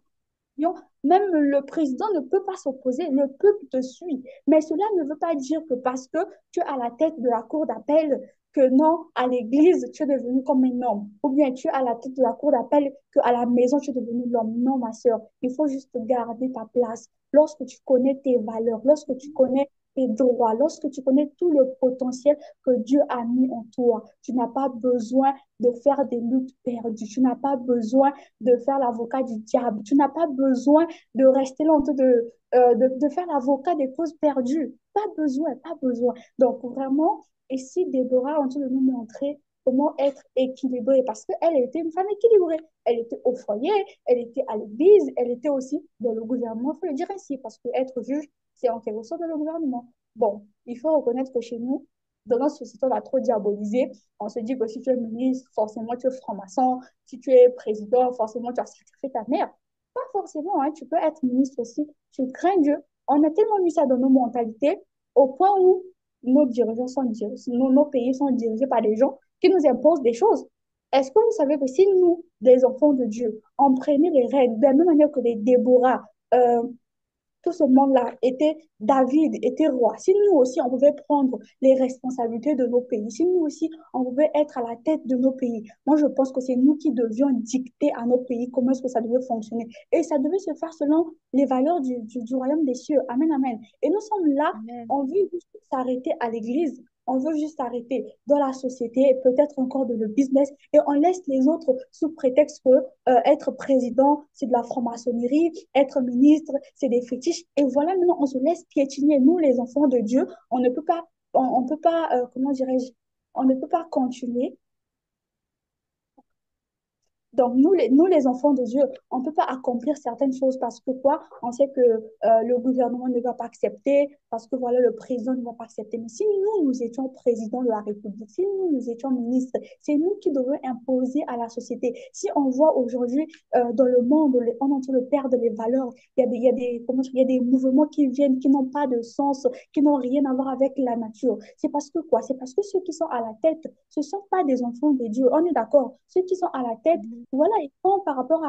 Amen. même le président ne peut pas s'opposer, le peuple te suit. Mais cela ne veut pas dire que parce que tu es à la tête de la cour d'appel, que non, à l'église, tu es devenu comme un homme. Ou bien tu es à la tête de la cour d'appel, qu'à la maison, tu es devenu l'homme. Non, ma soeur, il faut juste garder ta place. Lorsque tu connais tes valeurs, lorsque tu connais tes droits, lorsque tu connais tout le potentiel que Dieu a mis en toi, tu n'as pas besoin de faire des luttes perdues. Tu n'as pas besoin de faire l'avocat du diable. Tu n'as pas besoin de rester longtemps de faire l'avocat des causes perdues. Pas besoin, pas besoin. Donc, vraiment, ici, Déborah est en train de nous montrer comment être équilibrée parce qu'elle était une femme équilibrée. Elle était au foyer, elle était à l'église, elle était aussi dans le gouvernement, il faut le dire ainsi, parce que être juge, c'est en quelque sorte dans le gouvernement. Bon, il faut reconnaître que chez nous, dans notre société, on a trop diabolisé. On se dit que si tu es ministre, forcément tu es franc-maçon. Si tu es président, forcément tu as sacrifié ta mère. Pas forcément, hein. Tu peux être ministre aussi. Tu crains Dieu. On a tellement mis ça dans nos mentalités au point où nos dirigeants sont dirigés, nos pays sont dirigés par des gens qui nous imposent des choses. Est-ce que vous savez que si nous, des enfants de Dieu, on prenait les rênes de la même manière que les Déborah, tout ce monde-là était, David était roi. Si nous aussi, on pouvait prendre les responsabilités de nos pays, si nous aussi, on pouvait être à la tête de nos pays, moi, je pense que c'est nous qui devions dicter à nos pays comment est-ce que ça devait fonctionner. Et ça devait se faire selon les valeurs du royaume des cieux. Amen, amen. Et nous sommes là, Amen. on veut juste s'arrêter à l'église, on veut juste s'arrêter dans la société, peut-être encore dans le business, et on laisse les autres sous prétexte que être président, c'est de la franc-maçonnerie, être ministre, c'est des fétiches. Et voilà, maintenant, on se laisse piétiner. Nous, les enfants de Dieu, on ne peut pas, on peut pas comment dirais-je, on ne peut pas continuer Donc, nous, les enfants de Dieu, on ne peut pas accomplir certaines choses parce que quoi? On sait que le gouvernement ne va pas accepter, parce que voilà, le président ne va pas accepter. Mais si nous, nous étions président de la République, si nous, nous étions ministres, c'est nous qui devons imposer à la société. Si on voit aujourd'hui dans le monde, on est en train de perdre les valeurs, il y a des mouvements qui viennent, qui n'ont pas de sens, qui n'ont rien à voir avec la nature. C'est parce que quoi? C'est parce que ceux qui sont à la tête, ce ne sont pas des enfants de Dieu. On est d'accord. Ceux qui sont à la tête, Mhm. voilà, ils font par rapport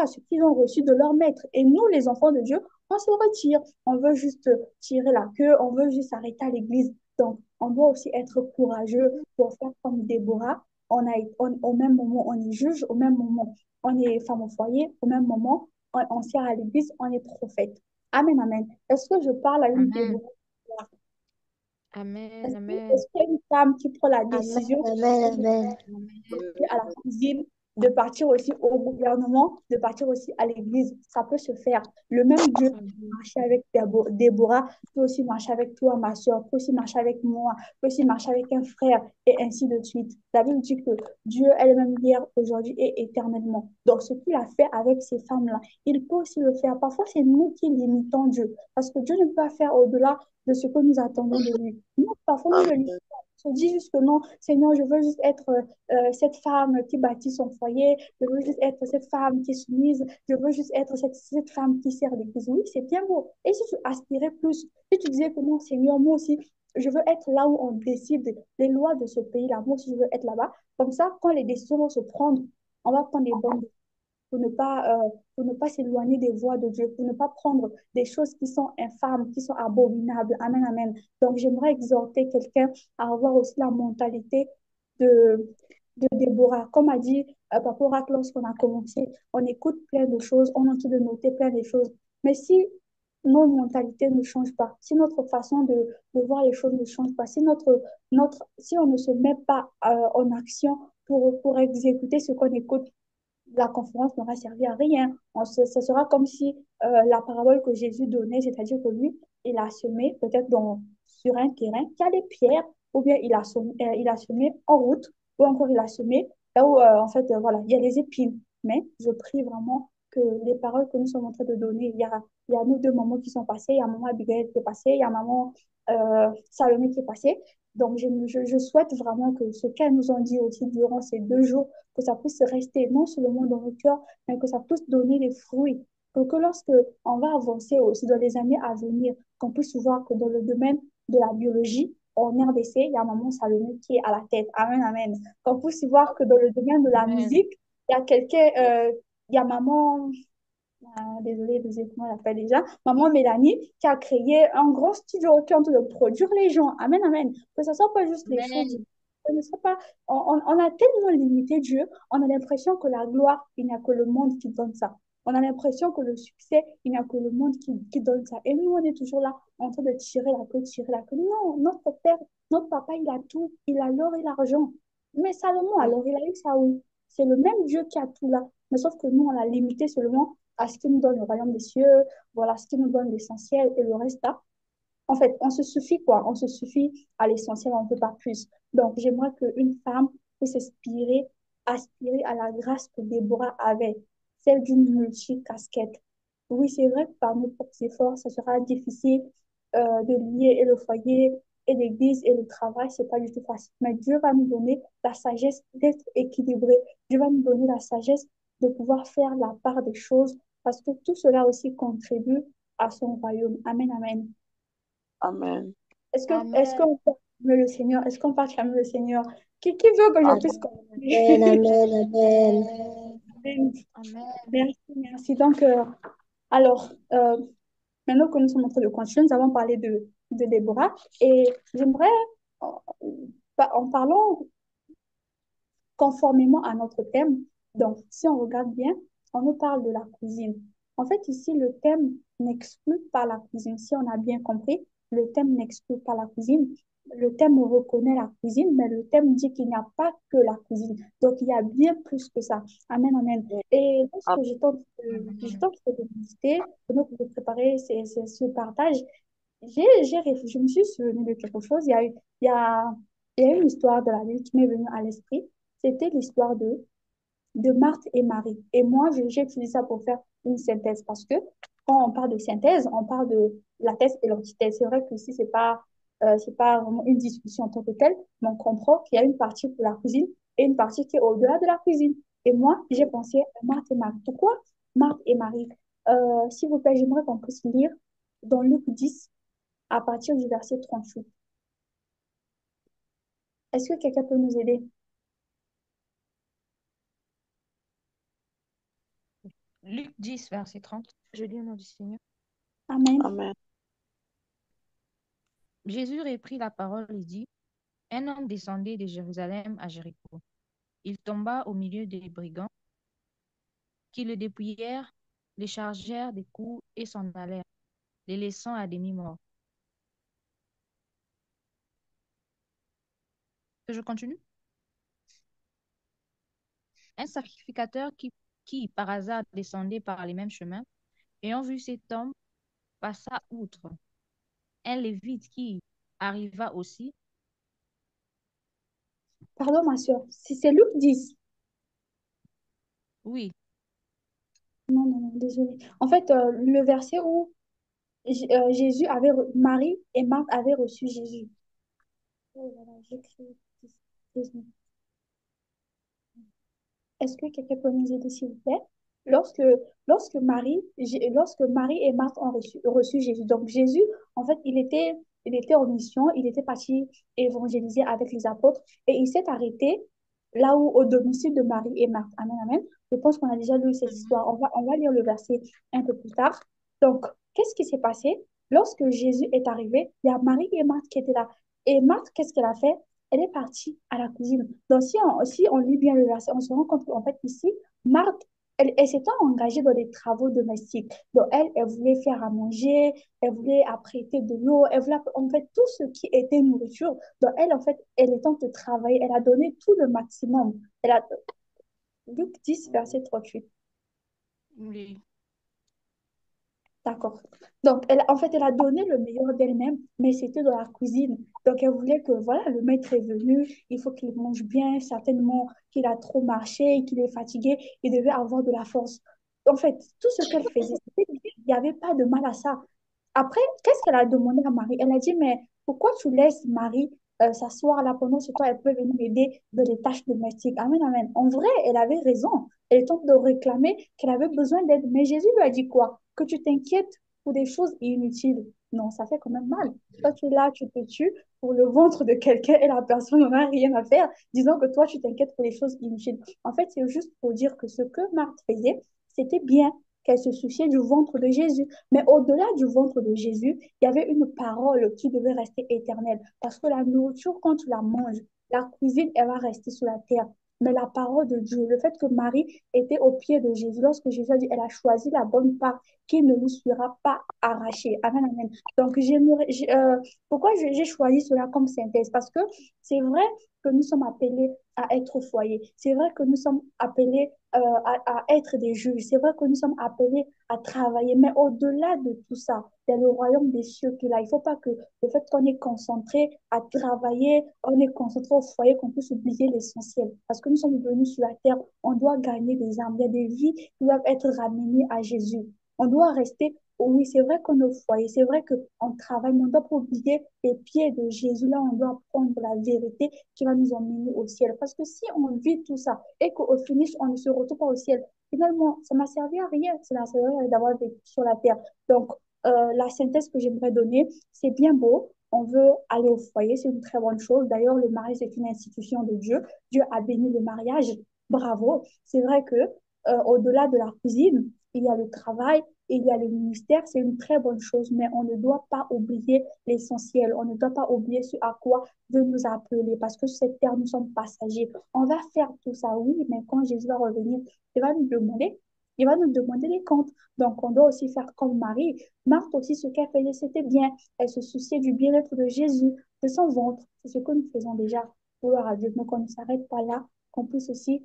à ce qu'ils ont reçu de leur maître. Et nous, les enfants de Dieu, on se retire. On veut juste tirer la queue, on veut juste s'arrêter à l'église. Donc, on doit aussi être courageux pour faire comme Déborah. Au même moment, on est juge, au même moment, on est femme au foyer, au même moment, on sert à l'église, on est prophète. Amen, amen. Est-ce que je parle à une Amen. Déborah? Amen. Est-ce Amen. qu'il y a une femme qui prend la Amen, décision amen, amen. Amen. à la cuisine, de partir aussi au gouvernement, de partir aussi à l'église. Ça peut se faire. Le même Dieu qui Amen. marchait avec Déborah peut aussi marcher avec toi, ma soeur, peut aussi marcher avec moi, peut aussi marcher avec un frère, et ainsi de suite. La Bible dit que Dieu est le même hier, aujourd'hui et éternellement. Donc, ce qu'il a fait avec ces femmes-là, il peut aussi le faire. Parfois, c'est nous qui limitons Dieu, parce que Dieu ne peut pas faire au-delà de ce que nous attendons de lui. Nous, parfois, nous le limitons. Amen. On se dit juste que non, Seigneur, je veux juste être cette femme qui bâtit son foyer, je veux juste être cette femme qui est soumise, je veux juste être cette femme qui sert l'église. Oui, c'est bien beau. Et si tu aspirais plus, si tu disais que non, Seigneur, moi aussi, je veux être là où on décide les lois de ce pays-là, moi aussi, je veux être là-bas. Comme ça, quand les décisions vont se prendre, on va prendre les bonnes pour ne pas s'éloigner des voies de Dieu, pour ne pas prendre des choses qui sont infâmes, qui sont abominables. Amen, amen. Donc, j'aimerais exhorter quelqu'un à avoir aussi la mentalité de, de Déborah. Comme a dit Papa Oracle lorsqu'on a commencé, on écoute plein de choses, on est en train de noter plein de choses. Mais si nos mentalités ne changent pas, si notre façon de voir les choses ne change pas, si on ne se met pas en action pour exécuter ce qu'on écoute, la conférence n'aura servi à rien. Ce sera comme si la parabole que Jésus donnait, c'est-à-dire que lui, il a semé peut-être sur un terrain qui a des pierres, ou bien il a semé en route, ou encore il a semé là où, en fait, voilà, il y a des épines. Mais je prie vraiment que les paroles que nous sommes en train de donner, il y a nous deux mamans qui sont passées, il y a maman Abigail qui est passée, il y a maman Salomé qui est passée. Donc, je souhaite vraiment que ce qu'elles nous ont dit aussi durant ces 2 jours, que ça puisse rester non seulement dans le cœur, mais que ça puisse donner des fruits. Pour que lorsque on va avancer aussi dans les années à venir, qu'on puisse voir que dans le domaine de la biologie, en RDC, il y a Maman Salomé qui est à la tête. Amen, amen. Qu'on puisse voir que dans le domaine de la Amen. musique, il y a quelqu'un, il y a Maman, désolée, je sais comment elle appelle déjà, Maman Mélanie, qui a créé un grand studio qui est en train de produire les gens. Amen, amen. Que ce ne soit pas juste les choses. Amen. Que ne soit pas, on a tellement limité Dieu, on a l'impression que la gloire, il n'y a que le monde qui donne ça. On a l'impression que le succès, il n'y a que le monde qui donne ça. Et nous, on est toujours là en train de tirer la queue, tirer la queue. Non, notre père, notre papa, il a tout. Il a l'or et l'argent. Mais Salomon, Oui. alors, il a eu ça où? C'est le même Dieu qui a tout là. Mais sauf que nous, on l'a limité seulement à ce qui nous donne le royaume des cieux, voilà, ce qui nous donne l'essentiel et le reste là. En fait, on se suffit quoi, on se suffit à l'essentiel, on ne peut pas plus. Donc, j'aimerais qu'une femme puisse aspirer à la grâce que Déborah avait, celle d'une multicasquette. Oui, c'est vrai que par nos propres efforts, ça sera difficile de lier et le foyer et l'église et le travail, c'est pas du tout facile. Mais Dieu va nous donner la sagesse d'être équilibré. Dieu va nous donner la sagesse de pouvoir faire la part des choses parce que tout cela aussi contribue à son royaume. Amen, amen. Amen. Est-ce Amen. qu'on peut acclamer le Seigneur? Est-ce qu'on peut acclamer le Seigneur? Qui veut que je puisse Amen, continuer? amen, amen. Amen. Amen. Merci, merci. Donc, alors, maintenant que nous sommes en train de continuer, nous avons parlé de Déborah et j'aimerais, en, en parlant conformément à notre thème. Donc, si on regarde bien, on nous parle de la cuisine. En fait, ici, le thème n'exclut pas la cuisine. Si on a bien compris, le thème n'exclut pas la cuisine. Le thème reconnaît la cuisine, mais le thème dit qu'il n'y a pas que la cuisine. Donc, il y a bien plus que ça. Amen, amen. Et lorsque j'étais en train de méditer, pendant que je préparais ce partage, je me suis souvenu de quelque chose. Il y a, il y a une histoire de la Bible qui m'est venue à l'esprit. C'était l'histoire de de Marthe et Marie. Et moi, j'ai utilisé ça pour faire une synthèse parce que quand on parle de synthèse, on parle de la thèse et l'antithèse. C'est vrai que ici, c'est pas vraiment une discussion en tant que telle, mais on comprend qu'il y a une partie pour la cuisine et une partie qui est au-delà de la cuisine. Et moi, j'ai pensé à Marthe et Marie. Pourquoi Marthe et Marie? S'il vous plaît, j'aimerais qu'on puisse lire dans Luc 10 à partir du verset 38. Est-ce que quelqu'un peut nous aider? Luc 10, verset 30. Je lis au nom du Seigneur. Amen. Amen. Jésus reprit la parole et dit, un homme descendait de Jérusalem à Jéricho. Il tomba au milieu des brigands qui le dépouillèrent, le chargèrent des coups et s'en allèrent, les laissant à demi-mort. Que je continue? Un sacrificateur qui, par hasard, descendait par les mêmes chemins, ayant vu cet homme, passa outre. Un lévite qui arriva aussi, Pardon, ma soeur. C'est Luc 10. oui, Non, non, non, désolé. En fait, le verset où Jésus avait, Marie et Marthe avaient reçu Jésus. Oh, voilà, j'écris 10. Est-ce que quelqu'un peut nous aider, s'il vous plaît? Lorsque, lorsque Marie et Marthe ont reçu Jésus, donc Jésus, en fait, il était en mission, il était parti évangéliser avec les apôtres et il s'est arrêté là où, au domicile de Marie et Marthe. Amen, amen. Je pense qu'on a déjà lu cette mhm, histoire. On va lire le verset un peu plus tard. Donc, qu'est-ce qui s'est passé? Lorsque Jésus est arrivé, il y a Marie et Marthe qui étaient là. Et Marthe, qu'est-ce qu'elle a fait? Elle est partie à la cuisine. Donc, si on lit bien le verset, on se rend compte qu'en fait, ici, Marthe, elle s'était engagée dans des travaux domestiques. Donc, elle voulait faire à manger, elle voulait apprêter de l'eau, elle voulait, en fait, tout ce qui était nourriture. Donc, elle, en fait, elle est en train de travailler, elle a donné tout le maximum. Elle a, Luc 10, verset 38. oui, D'accord. Donc, elle, en fait, elle a donné le meilleur d'elle-même, mais c'était dans la cuisine. Donc, elle voulait que, voilà, le maître est venu, il faut qu'il mange bien, certainement qu'il a trop marché, qu'il est fatigué, il devait avoir de la force. En fait, tout ce qu'elle faisait, il n'y avait pas de mal à ça. Après, qu'est-ce qu'elle a demandé à Marie? Elle a dit, mais pourquoi tu laisses Marie s'asseoir là pendant ce temps, elle peut venir aider dans les tâches domestiques. Amen, amen. En vrai, elle avait raison. Elle est en train de réclamer qu'elle avait besoin d'aide. Mais Jésus lui a dit quoi? Que tu t'inquiètes pour des choses inutiles. Non, ça fait quand même mal. Toi, tu es là, tu te tues pour le ventre de quelqu'un et la personne n'en a rien à faire, disant que toi, tu t'inquiètes pour les choses inutiles. En fait, c'est juste pour dire que ce que Marthe faisait, c'était bien, qu'elle se souciait du ventre de Jésus. Mais au-delà du ventre de Jésus, il y avait une parole qui devait rester éternelle. Parce que la nourriture, quand tu la manges, la cuisine, elle va rester sur la terre. Mais la parole de Dieu, le fait que Marie était au pied de Jésus, lorsque Jésus a dit, elle a choisi la bonne part qui ne lui sera pas arrachée. Amen, amen. Donc, pourquoi j'ai choisi cela comme synthèse? Parce que c'est vrai que nous sommes appelés à être au foyer. C'est vrai que nous sommes appelés à être des juges. C'est vrai que nous sommes appelés à travailler. Mais au-delà de tout ça, il y a le royaume des cieux qui est là. Il ne faut pas que le fait qu'on est concentré à travailler, on est concentré au foyer, qu'on puisse oublier l'essentiel. Parce que nous sommes venus sur la terre, on doit gagner des âmes. Il y a des vies qui doivent être ramenées à Jésus. On doit rester, oui, c'est vrai qu'on est au foyer, c'est vrai qu'on travaille, mais on ne doit pas oublier les pieds de Jésus. Là, on doit prendre la vérité qui va nous emmener au ciel. Parce que si on vit tout ça et qu'au finish, on ne se retrouve pas au ciel, finalement, ça m'a servi à rien. Ça m'a servi à rien d'avoir vécu sur la terre. Donc, la synthèse que j'aimerais donner, c'est bien beau. On veut aller au foyer, c'est une très bonne chose. D'ailleurs, le mariage est une institution de Dieu. Dieu a béni le mariage. Bravo. C'est vrai que au-delà de la cuisine, il y a le travail, il y a le ministère. C'est une très bonne chose, mais on ne doit pas oublier l'essentiel. On ne doit pas oublier ce à quoi Dieu nous a appelés, parce que sur cette terre, nous sommes passagers. On va faire tout ça, oui, mais quand Jésus va revenir, il va nous demander, il va nous demander des comptes. Donc, on doit aussi faire comme Marie. Marthe aussi, ce qu'elle faisait, c'était bien. Elle se souciait du bien-être de Jésus, de son ventre. C'est ce que nous faisons déjà. Gloire à Dieu. Donc, on ne s'arrête pas là, qu'on puisse aussi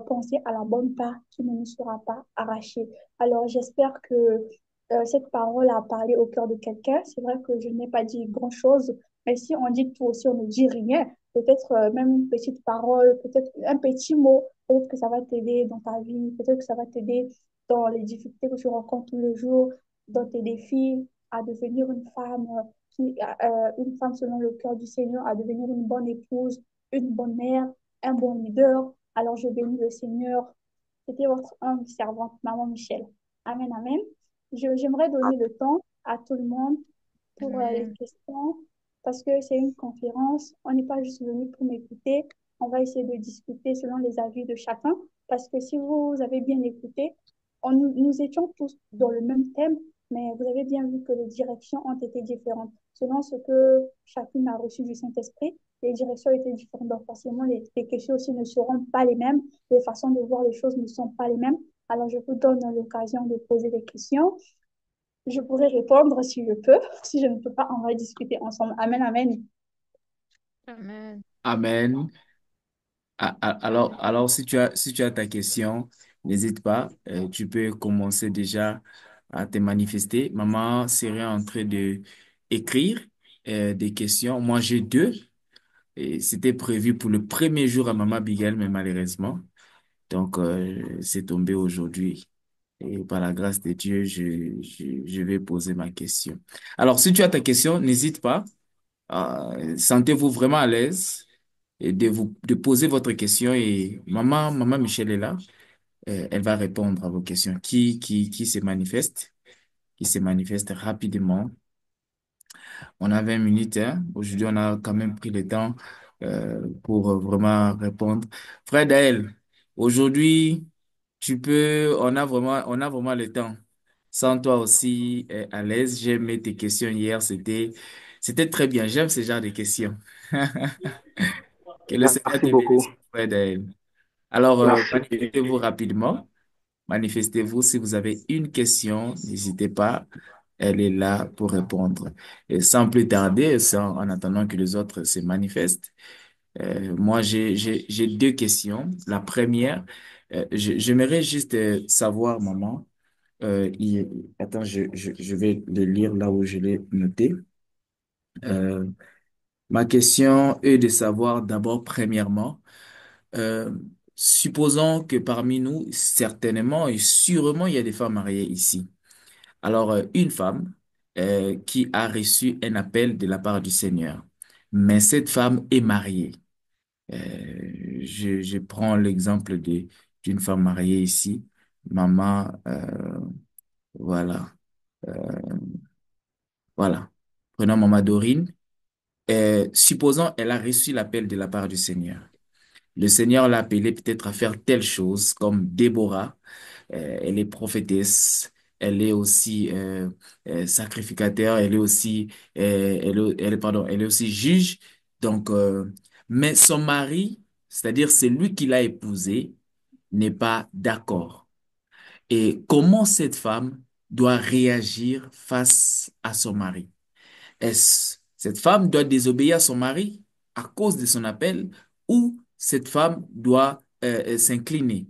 penser à la bonne part qui ne nous sera pas arrachée. Alors, j'espère que cette parole a parlé au cœur de quelqu'un. C'est vrai que je n'ai pas dit grand-chose, mais si on dit tout aussi, on ne dit rien. Peut-être même une petite parole, peut-être un petit mot Peut-être que ça va t'aider dans ta vie, peut-être que ça va t'aider dans les difficultés que tu rencontres tous les jours, dans tes défis, à devenir une femme une femme selon le cœur du Seigneur, à devenir une bonne épouse, une bonne mère, un bon leader. Alors je bénis le Seigneur. C'était votre humble servante, Maman Michel. Amen, amen. J'aimerais donner le temps à tout le monde pour les Amen. questions parce que c'est une conférence. On n'est pas juste venu pour m'écouter. On va essayer de discuter selon les avis de chacun parce que si vous avez bien écouté, nous étions tous dans le même thème, mais vous avez bien vu que les directions ont été différentes. Selon ce que chacune a reçu du Saint-Esprit, les directions étaient différentes. Donc forcément, les questions aussi ne seront pas les mêmes. Les façons de voir les choses ne sont pas les mêmes. Alors, je vous donne l'occasion de poser des questions. Je pourrais répondre si je peux. Si je ne peux pas, on va discuter ensemble. Amen, amen. Amen. Amen. Alors, si tu as ta question, n'hésite pas. Tu peux commencer déjà à te manifester. Maman serait en train de écrire des questions. Moi, j'ai deux. Et c'était prévu pour le premier jour à Maman Bigel, mais malheureusement. Donc, c'est tombé aujourd'hui. Et par la grâce de Dieu, je vais poser ma question. Alors, si tu as ta question, n'hésite pas. Sentez-vous vraiment à l'aise et de poser votre question et maman Michel est là. Elle va répondre à vos questions. Qui se manifeste? Qui se manifeste rapidement. On a 20 minutes, hein. Aujourd'hui, on a quand même pris le temps pour vraiment répondre. Frère Daël, aujourd'hui, on a vraiment le temps. Sans toi aussi à l'aise, j'ai aimé tes questions hier, c'était très bien. J'aime ce genre de questions. Que le Seigneur Merci te beaucoup. bénisse, frère Daël. Alors, Merci. manifestez-vous rapidement. Manifestez-vous si vous avez une question, n'hésitez pas. Elle est là pour répondre. Et sans plus tarder, en attendant que les autres se manifestent, moi, j'ai deux questions. La première, j'aimerais juste savoir, maman, attends, je vais le lire là où je l'ai noté. Euh, Ma question est de savoir d'abord, premièrement, euh, supposons que parmi nous, certainement et sûrement, il y a des femmes mariées ici. Alors, une femme qui a reçu un appel de la part du Seigneur, mais cette femme est mariée. Je prends l'exemple d'une femme mariée ici, maman, voilà, euh, voilà. Prenons maman Dorine. Supposons elle a reçu l'appel de la part du Seigneur. Le Seigneur l'a appelée peut-être à faire telle chose comme Déborah. Elle est prophétesse, elle est aussi sacrificateur, elle est aussi, pardon, elle est aussi juge. Donc, mais son mari, c'est-à-dire c'est lui qui l'a épousée, n'est pas d'accord. Et comment cette femme doit réagir face à son mari? Est-ce cette femme doit désobéir à son mari à cause de son appel ou cette femme doit s'incliner?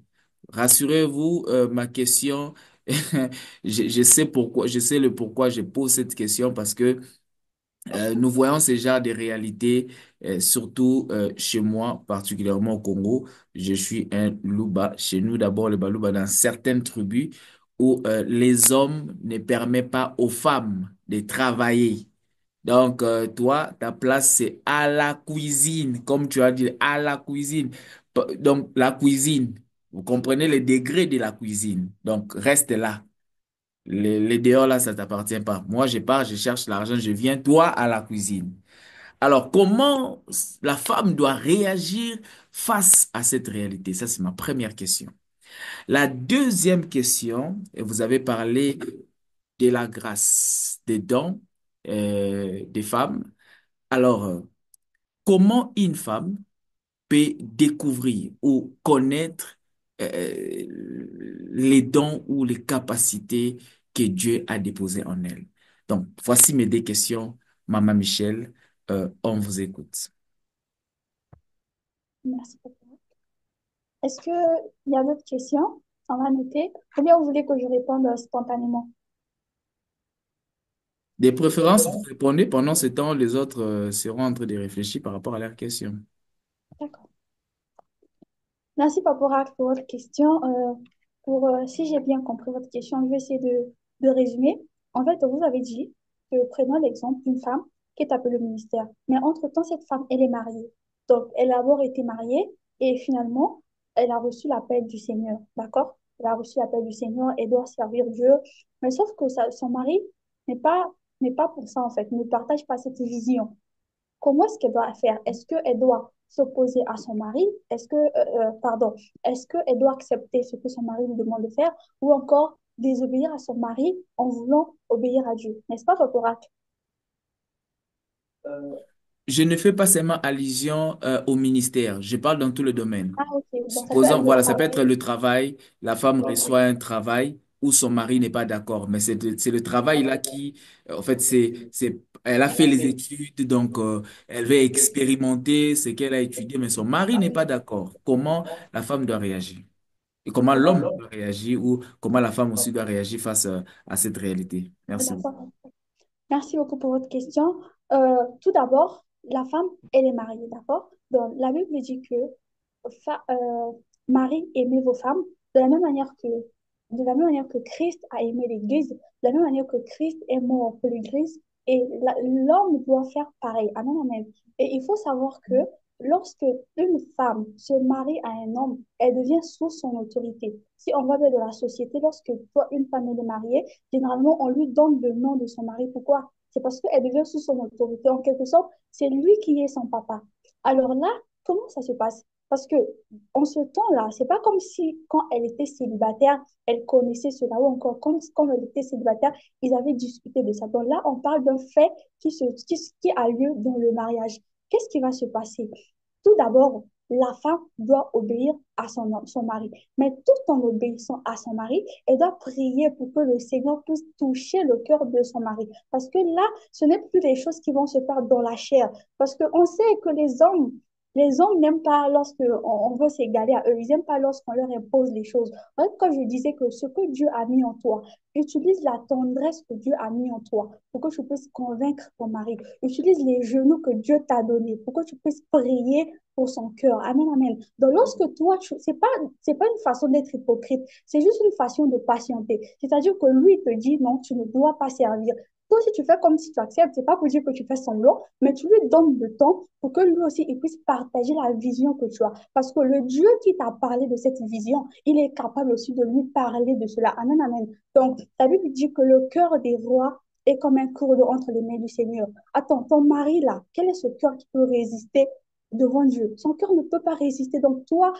Rassurez-vous, ma question, je sais pourquoi, je sais le pourquoi je pose cette question parce que nous voyons ce genre de réalité, surtout chez moi, particulièrement au Congo. Je suis un Luba. Chez nous, d'abord, le Baluba, dans certaines tribus où les hommes ne permettent pas aux femmes de travailler. Donc, toi, ta place, c'est à la cuisine, comme tu as dit, à la cuisine. Donc, la cuisine, vous comprenez les degrés de la cuisine. Donc, reste là. Les dehors, là, ça t'appartient pas. Moi, je pars, je cherche l'argent, je viens, toi, à la cuisine. Alors, comment la femme doit réagir face à cette réalité? Ça, c'est ma première question. La deuxième question, et vous avez parlé de la grâce, des dons des femmes. Alors, comment une femme peut découvrir ou connaître les dons ou les capacités que Dieu a déposées en elle? Donc, voici mes deux questions, Maman Michel. On vous écoute. Merci beaucoup. Est-ce qu'il y a d'autres questions? On va noter. Ou bien vous voulez que je réponde spontanément? Des préférences, vous répondez pendant ce temps, les autres seront en train de réfléchir par rapport à leurs questions. D'accord. Merci, Papora, pour votre question. Si j'ai bien compris votre question, je vais essayer de résumer. En fait, vous avez dit que prenons l'exemple d'une femme qui est appelée au ministère. Mais entre-temps, cette femme, elle est mariée. Donc, elle a d'abord été mariée et finalement, elle a reçu l'appel du Seigneur. D'accord? Elle a reçu l'appel du Seigneur et doit servir Dieu. Mais sauf que son mari n'est pas, n'est pas pour ça, en fait, ne partage pas cette vision. Comment est-ce qu'elle doit faire? Est-ce qu'elle doit s'opposer à son mari? Pardon, est-ce qu'elle doit accepter ce que son mari lui demande de faire ou encore désobéir à son mari en voulant obéir à Dieu? N'est-ce pas, votre oracle? Je ne fais pas seulement allusion au ministère, je parle dans tout le domaine. Ah, ok. Donc, ça peut Supposons, être le voilà, ça peut travail. être le travail, la femme reçoit un travail où son mari n'est pas d'accord, mais c'est le travail là qui, en fait, elle a fait les études, donc elle veut expérimenter ce qu'elle a étudié, mais son mari n'est pas d'accord. Comment la femme doit réagir? Et comment l'homme doit réagir ou comment la femme aussi doit réagir face à cette réalité? Merci beaucoup. D'accord. Merci beaucoup pour votre question. Tout d'abord, la femme, elle est mariée, d'accord? Donc, la Bible dit que fa- euh, Marie, aimez vos femmes de la même manière que Christ a aimé l'Église, de la même manière que Christ est mort pour l'Église, et l'homme doit faire pareil. Amen, amen. Et il faut savoir que lorsque une femme se marie à un homme, elle devient sous son autorité. Si on va bien de la société, lorsque toi, une femme elle est mariée, généralement, on lui donne le nom de son mari. Pourquoi? C'est parce qu'elle devient sous son autorité. En quelque sorte, c'est lui qui est son papa. Alors là, comment ça se passe? Parce que en ce temps-là, c'est pas comme si quand elle était célibataire, elle connaissait cela ou encore quand elle était célibataire, ils avaient discuté de ça. Donc là, on parle d'un fait qui a lieu dans le mariage. Qu'est-ce qui va se passer? Tout d'abord, la femme doit obéir à son mari. Mais tout en obéissant à son mari, elle doit prier pour que le Seigneur puisse toucher le cœur de son mari. Parce que là, ce n'est plus des choses qui vont se faire dans la chair. Parce qu'on sait que les hommes n'aiment pas lorsque on veut s'égaler à eux. Ils n'aiment pas lorsqu'on leur impose les choses. En fait, quand je disais que ce que Dieu a mis en toi, utilise la tendresse que Dieu a mis en toi pour que tu puisses convaincre ton mari. Utilise les genoux que Dieu t'a donnés pour que tu puisses prier pour son cœur. Amen, amen. Donc, lorsque toi, c'est pas une façon d'être hypocrite, c'est juste une façon de patienter. C'est-à-dire que lui te dit non, tu ne dois pas servir. Toi, si tu fais comme si tu acceptes, c'est pas pour dire que tu fais semblant, mais tu lui donnes le temps pour que lui aussi, il puisse partager la vision que tu as. Parce que le Dieu qui t'a parlé de cette vision, il est capable aussi de lui parler de cela. Amen, amen. Donc, la Bible dit que le cœur des rois est comme un cours d'eau entre les mains du Seigneur. Attends, ton mari là, quel est ce cœur qui peut résister devant Dieu? Son cœur ne peut pas résister. Donc, toi,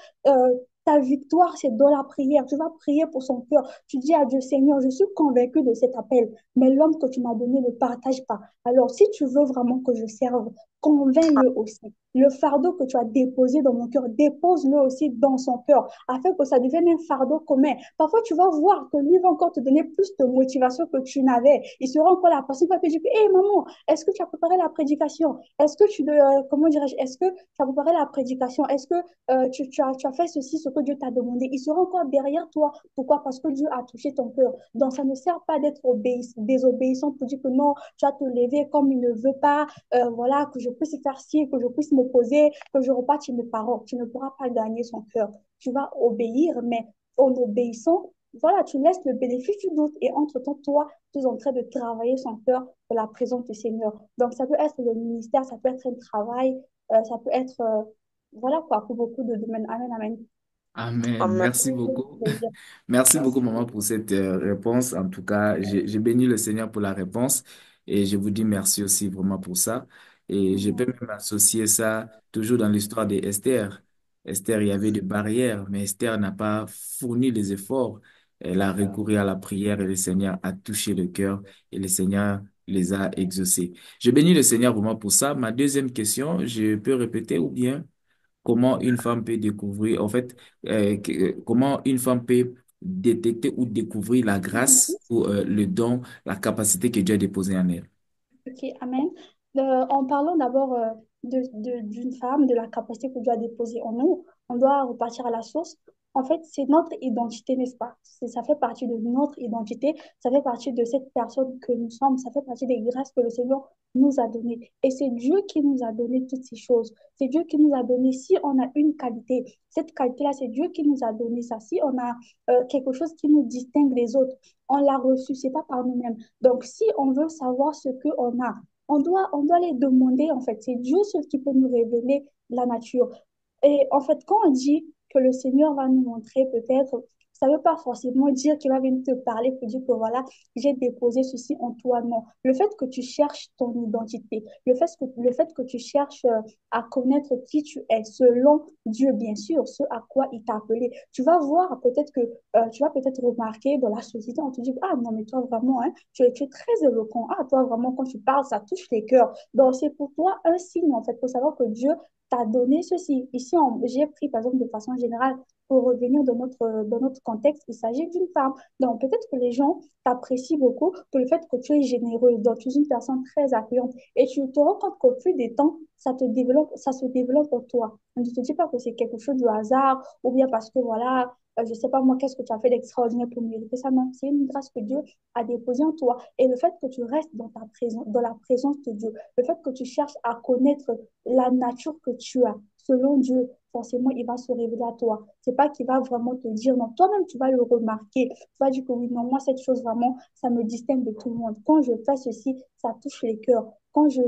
ta victoire, c'est dans la prière. Tu vas prier pour son cœur. Tu dis à Dieu, Seigneur, je suis convaincu de cet appel, mais l'homme que tu m'as donné ne partage pas. Alors, si tu veux vraiment que je serve, convainc-le aussi. Le fardeau que tu as déposé dans mon cœur, dépose-le aussi dans son cœur, afin que ça devienne un fardeau commun. Parfois, tu vas voir que lui va encore te donner plus de motivation que tu n'avais. Il sera encore la personne qui va te dire, hé maman, est-ce que tu as préparé la prédication? Est-ce que comment dirais-je, est-ce que tu as préparé la prédication? Est-ce que tu as fait ceci, ce que Dieu t'a demandé? Il sera encore derrière toi. Pourquoi? Parce que Dieu a touché ton cœur. Donc, ça ne sert pas d'être désobéissant pour dire que non, tu vas te lever comme il ne veut pas, voilà, que je puisse faire ci, que je puisse m'opposer, que je reparte sur mes paroles. Tu ne pourras pas gagner son cœur. Tu vas obéir, mais en obéissant, voilà, tu laisses le bénéfice du doute et entre-temps, toi, tu es en train de travailler son cœur pour la présence du Seigneur. Donc, ça peut être le ministère, ça peut être un travail, ça peut être, voilà quoi, pour beaucoup de domaines. Amen, amen. Amen. Amen. Merci beaucoup. Plaisir. Merci beaucoup, maman, pour cette réponse. En tout cas, j'ai béni le Seigneur pour la réponse et je vous dis merci aussi vraiment pour ça. Et je peux même associer ça toujours dans l'histoire d'Esther. Esther, il y avait des barrières, mais Esther n'a pas fourni les efforts. Elle a recouru à la prière et le Seigneur a touché le cœur et le Seigneur les a exaucés. Je bénis le Seigneur vraiment pour ça. Ma deuxième question, je peux répéter ou bien? Comment une femme peut découvrir, en fait, comment une femme peut détecter ou découvrir la grâce ou le don, la capacité que Dieu a déposée en elle. Ok, amen. En parlant d'abord d'une femme, de la capacité que Dieu a déposée en nous, on doit repartir à la source. En fait, c'est notre identité, n'est-ce pas? Ça fait partie de notre identité, ça fait partie de cette personne que nous sommes, ça fait partie des grâces que le Seigneur nous a données. Et c'est Dieu qui nous a donné toutes ces choses. C'est Dieu qui nous a donné, si on a une qualité, cette qualité-là, c'est Dieu qui nous a donné ça. Si on a quelque chose qui nous distingue des autres, on l'a reçu, c'est pas par nous-mêmes. Donc, si on veut savoir ce qu'on a, on doit les demander, en fait. C'est Dieu seul qui peut nous révéler la nature. Et en fait, quand on dit que le Seigneur va nous montrer peut-être, ça ne veut pas forcément dire qu'il va venir te parler pour dire que voilà, j'ai déposé ceci en toi. Non. Le fait que tu cherches ton identité, le fait que tu cherches à connaître qui tu es selon Dieu, bien sûr, ce à quoi il t'a appelé, tu vas voir peut-être que tu vas peut-être remarquer dans la société, on te dit, ah non, mais toi vraiment, hein, tu es très éloquent. Ah, toi vraiment, quand tu parles, ça touche les cœurs. Donc, c'est pour toi un signe, en fait, pour savoir que Dieu t'a donné ceci. Ici, j'ai pris, par exemple, de façon générale, pour revenir dans notre contexte, il s'agit d'une femme. Donc, peut-être que les gens t'apprécient beaucoup pour le fait que tu es généreuse, donc tu es une personne très accueillante. Et tu te rends compte qu'au fil des temps, ça se développe en toi. On ne te dit pas que c'est quelque chose du hasard ou bien parce que, voilà, je ne sais pas moi, qu'est-ce que tu as fait d'extraordinaire pour mériter ça. Non, c'est une grâce que Dieu a déposée en toi. Et le fait que tu restes dans la présence de Dieu, le fait que tu cherches à connaître la nature que tu as, selon Dieu, forcément, il va se révéler à toi. C'est pas qu'il va vraiment te dire, non, toi-même, tu vas le remarquer. Tu vas dire que oui, non, moi, cette chose, vraiment, ça me distingue de tout le monde. Quand je fais ceci, ça touche les cœurs. Quand je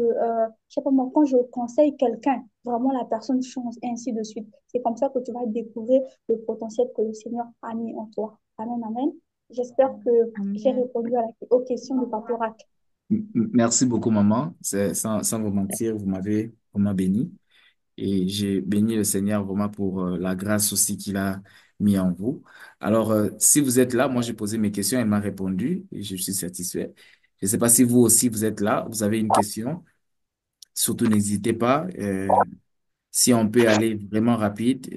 sais pas moi, quand je conseille quelqu'un, vraiment, la personne change, et ainsi de suite. C'est comme ça que tu vas découvrir le potentiel que le Seigneur a mis en toi. Amen, amen. J'espère que j'ai Amen. répondu aux questions de Paporac. Merci beaucoup, maman. Sans vous mentir, vous m'avez vraiment béni. Et j'ai béni le Seigneur vraiment pour la grâce aussi qu'il a mis en vous. Alors, si vous êtes là, moi j'ai posé mes questions, elle m'a répondu et je suis satisfait. Je ne sais pas si vous aussi vous êtes là, vous avez une question. Surtout, n'hésitez pas. Si on peut aller vraiment rapide,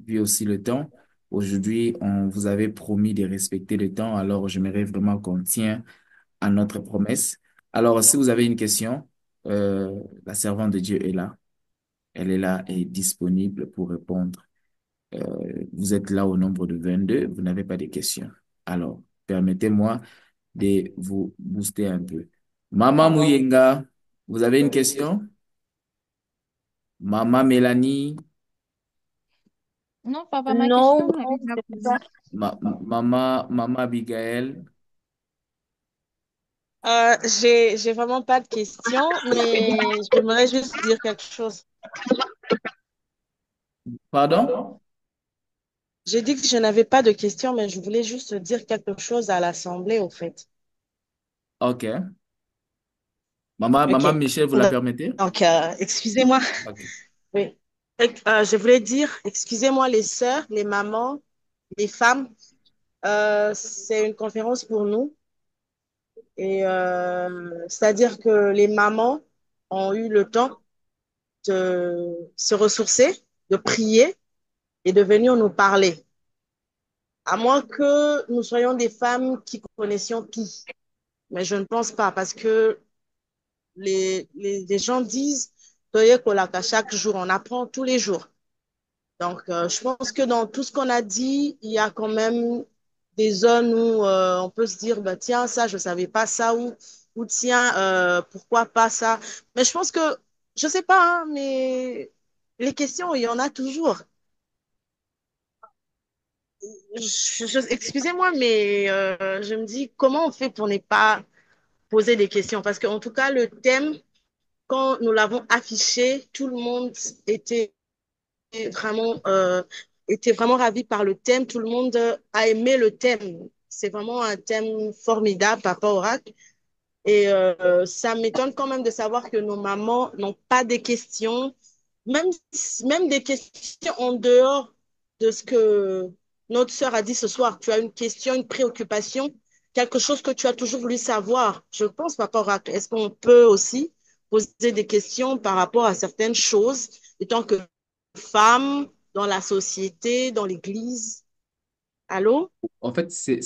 vu aussi le temps. Aujourd'hui, on vous avait promis de respecter le temps, alors j'aimerais vraiment qu'on tient à notre promesse. Alors, si vous avez une question, la servante de Dieu est là. Elle est là et disponible pour répondre. Vous êtes là au nombre de 22, vous n'avez pas de questions. Alors, permettez-moi de vous booster un peu. Maman Mouyenga, vous avez une question? Maman Mélanie, Non, papa, ma question, Non, vous l'avez déjà c'est posée. ça. maman Abigail. J'ai vraiment pas de questions, mais j'aimerais juste dire quelque chose. Pardon? J'ai dit que je n'avais pas de questions, mais je voulais juste dire quelque chose à l'Assemblée, au fait. OK. Maman OK. Michel, vous la permettez? Donc, excusez-moi. OK. Oui. Je voulais dire, excusez-moi les sœurs, les mamans, les femmes. C'est une conférence pour nous. Et c'est-à-dire que les mamans ont eu le temps de se ressourcer, de prier et de venir nous parler. À moins que nous soyons des femmes qui connaissions tout. Mais je ne pense pas parce que les gens disent qu'à chaque jour, on apprend tous les jours. Donc, je pense que dans tout ce qu'on a dit, il y a quand même des zones où on peut se dire, bah, tiens, ça, je ne savais pas ça, ou tiens, pourquoi pas ça. Mais je pense que, je ne sais pas, hein, mais les questions, il y en a toujours. Excusez-moi, mais je me dis, comment on fait pour ne pas poser des questions? Parce qu'en tout cas, le thème, quand nous l'avons affiché, tout le monde était vraiment, euh, était vraiment ravi par le thème. Tout le monde a aimé le thème. C'est vraiment un thème formidable, Papa Oracle. Et ça m'étonne quand même de savoir que nos mamans n'ont pas des questions, même, même des questions en dehors de ce que notre sœur a dit ce soir. Tu as une question, une préoccupation, quelque chose que tu as toujours voulu savoir. Je pense, Papa Oracle, est-ce qu'on peut aussi poser des questions par rapport à certaines choses, étant que femme dans la société, dans l'église? Allô? En fait, c'est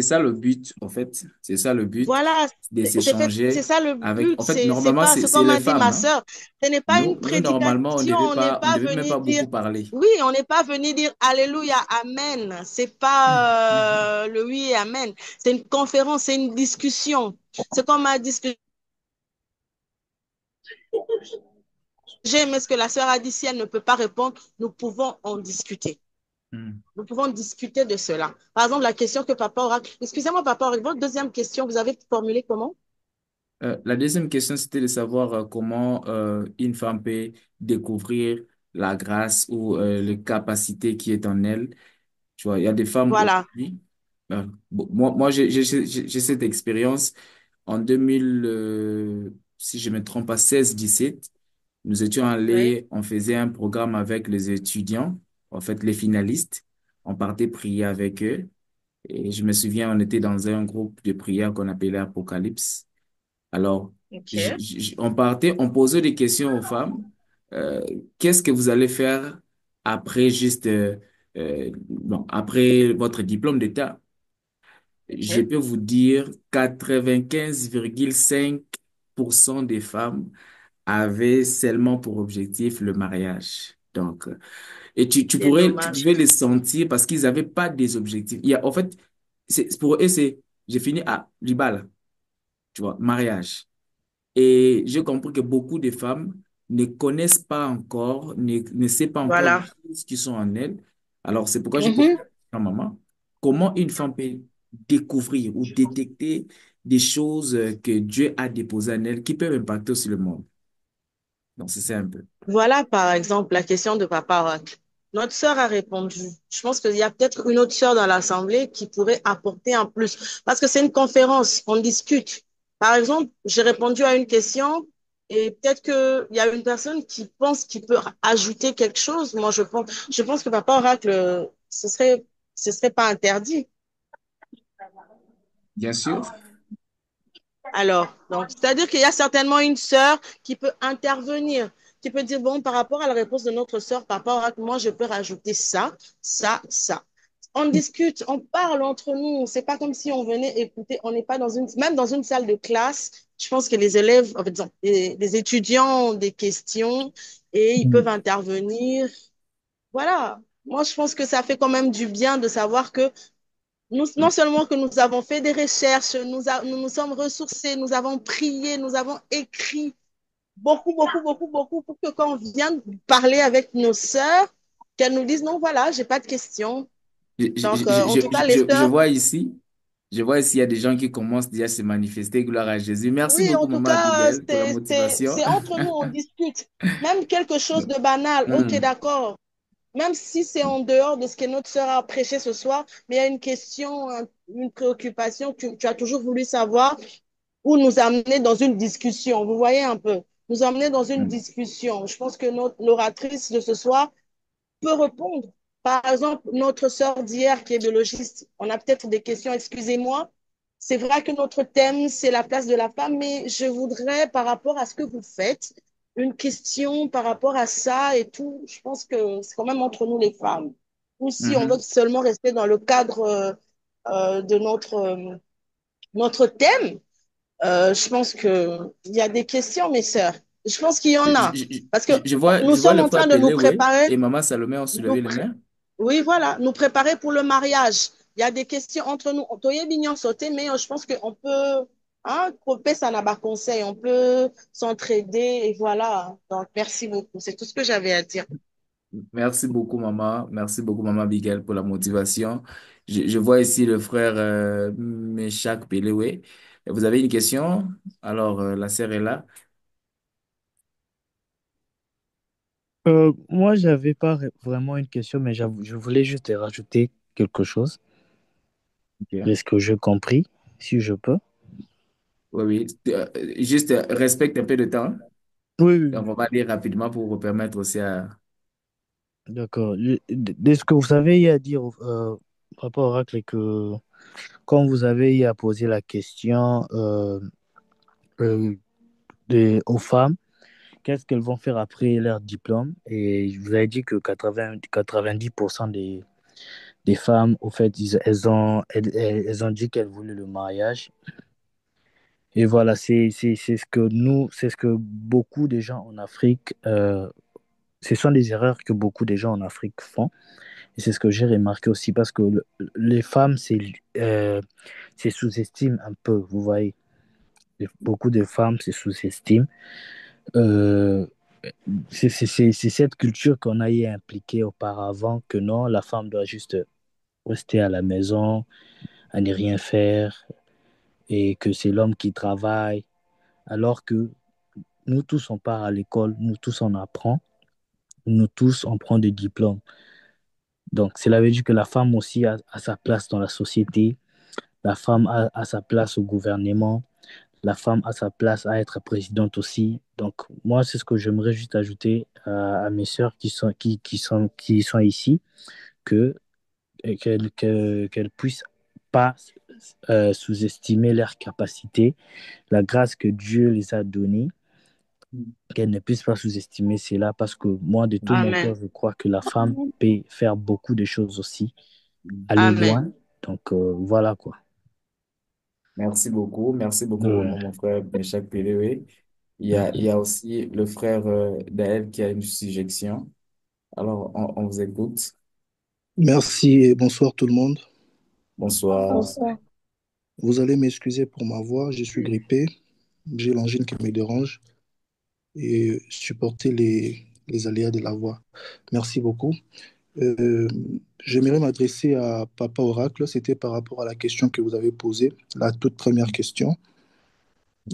ça le but, en fait. C'est ça le but Voilà, de c'est s'échanger ça le avec. but. En fait, C'est normalement, pas ce c'est qu'on les m'a dit femmes, ma hein. sœur. Ce n'est pas une Nous, normalement, prédication. on devait même pas beaucoup parler. Oui, on n'est pas venu dire Alléluia, Amen. C'est pas le oui et Amen. C'est une conférence, c'est une discussion. C'est comme m'a discuté. J'ai aimé ce que la sœur a dit. Si elle ne peut pas répondre, nous pouvons en discuter. Hmm. Nous pouvons discuter de cela. Par exemple, la question que papa aura. Excusez-moi, papa aura. Votre deuxième question, vous avez formulé comment? La deuxième question, c'était de savoir comment une femme peut découvrir la grâce ou les capacités qui est en elle. Tu vois, il y a des femmes Voilà. aujourd'hui. Moi, j'ai cette expérience en 2000, si je me trompe pas, 16-17. Nous étions Oui. allés, on faisait un programme avec les étudiants, en fait, les finalistes. On partait prier avec eux. Et je me souviens, on était dans un groupe de prière qu'on appelait Apocalypse. Alors, OK. on partait, on posait des questions aux femmes. Euh, Qu'est-ce que vous allez faire après bon, après votre diplôme d'État? Je OK. peux vous dire 95,5% des femmes avaient seulement pour objectif le mariage. Donc, et C'est tu dommage. pouvais les sentir parce qu'ils n'avaient pas des objectifs. En fait, pour eux, j'ai fini à Libala, tu vois, mariage. Et j'ai compris que beaucoup de femmes ne connaissent pas encore, ne savent pas encore les Voilà. choses qui sont en elles. Alors, c'est pourquoi j'ai posé Mhm. la question à maman. Comment une femme peut découvrir ou détecter des choses que Dieu a déposées en elle qui peuvent impacter aussi le monde? Donc, c'est ça un peu. Voilà, par exemple, la question de Papa Roch. Notre sœur a répondu. Je pense qu'il y a peut-être une autre sœur dans l'Assemblée qui pourrait apporter un plus. Parce que c'est une conférence, on discute. Par exemple, j'ai répondu à une question et peut-être qu'il y a une personne qui pense qu'il peut ajouter quelque chose. Moi, je pense que Papa Oracle, ce serait pas interdit. Bien sûr. Alors, donc, c'est-à-dire qu'il y a certainement une sœur qui peut intervenir, qui peut dire, bon, par rapport à la réponse de notre sœur, papa, moi, je peux rajouter ça, ça, ça. On discute, on parle entre nous. C'est pas comme si on venait écouter. On n'est pas même dans une salle de classe. Je pense que les élèves, en fait, disons, les étudiants ont des questions et ils peuvent intervenir. Voilà. Moi, je pense que ça fait quand même du bien de savoir que non seulement que nous avons fait des recherches, nous nous sommes ressourcés, nous avons prié, nous avons écrit beaucoup, beaucoup, beaucoup, beaucoup pour que quand on vienne parler avec nos sœurs, qu'elles nous disent non, voilà, j'ai pas de questions. Donc, en tout cas, les Je sœurs, vois ici, il y a des gens qui commencent déjà à se manifester. Gloire à Jésus. Merci oui, beaucoup, en tout Maman cas, Abigail, pour la motivation. c'est entre nous, on discute. Même quelque chose de banal, ok, Hmm. d'accord. Même si c'est en dehors de ce que notre sœur a prêché ce soir, mais il y a une question, une préoccupation que tu as toujours voulu savoir ou nous amener dans une discussion. Vous voyez un peu, nous amener dans une Hmm. discussion. Je pense que l'oratrice de ce soir peut répondre. Par exemple, notre sœur d'hier qui est biologiste, on a peut-être des questions, excusez-moi. C'est vrai que notre thème, c'est la place de la femme, mais je voudrais, par rapport à ce que vous faites, une question par rapport à ça et tout. Je pense que c'est quand même entre nous les femmes. Ou si on veut Mhm. seulement rester dans le cadre de notre thème, je pense qu'il y a des questions, mes sœurs. Je pense qu'il y en a. Parce que nous Je vois sommes le en frère train de nous Pelé, oui, préparer. et Maman Salomé ont Nous soulevé les pré- mains. oui, voilà, nous préparer pour le mariage. Il y a des questions entre nous. On peut bien sauter, mais je pense qu'on peut, hein, couper ça n'a pas conseil. On peut s'entraider et voilà. Donc, merci beaucoup. C'est tout ce que j'avais à dire. Merci beaucoup, Maman. Merci beaucoup, Maman Abigail, pour la motivation. Je vois ici le frère Meshak Pelé, oui. Vous avez une question? Alors, la sœur est là. Moi, j'avais pas vraiment une question, mais je voulais juste rajouter quelque chose Ok. de ce que j'ai compris, si je peux. Oui, oui. Juste respecte un peu de temps. Oui, oui, Donc, oui. on va aller rapidement pour vous permettre aussi à... D'accord. De ce que vous avez eu à dire par rapport au Oracle, et que quand vous avez eu à poser la question euh, aux femmes, qu'est-ce qu'elles vont faire après leur diplôme? Et je vous avez dit que 90% des femmes, au fait, elles ont dit qu'elles voulaient le mariage. Et voilà, c'est ce que nous, c'est ce que beaucoup de gens en Afrique, ce sont des erreurs que beaucoup de gens en Afrique font. Et c'est ce que j'ai remarqué aussi parce que les femmes, c'est sous-estime un peu, vous voyez. Beaucoup de femmes se sous-estiment. Euh, c'est cette culture qu'on a y impliquée auparavant que non, la femme doit juste rester à la maison, à ne rien faire, et que c'est l'homme qui travaille, alors que nous tous, on part à l'école, nous tous, on apprend, nous tous, on prend des diplômes. Donc, cela veut dire que la femme aussi a sa place dans la société, la femme a sa place au gouvernement, la femme a sa place à être présidente aussi. Donc, moi, c'est ce que j'aimerais juste ajouter à mes sœurs qui sont ici, que, qu'elles puissent pas sous-estimer leurs capacités, la grâce que Dieu les a donnée, qu'elles ne puissent pas sous-estimer cela, parce que moi, de tout mon cœur, Amen. je crois que la femme Amen. peut faire beaucoup de choses aussi, aller Amen. loin. Donc, voilà quoi. Merci beaucoup, Ouais. mon frère Meshak Pélé, oui. Il y a aussi le frère Daël qui a une suggestion. Alors, on vous écoute. Merci et bonsoir tout le monde. Bonsoir. Bonsoir. Vous allez m'excuser pour ma voix, je suis grippé, j'ai l'angine qui me dérange et supporter les aléas de la voix. Merci beaucoup. Euh, J'aimerais m'adresser à Papa Oracle, c'était par rapport à la question que vous avez posée, la toute première question.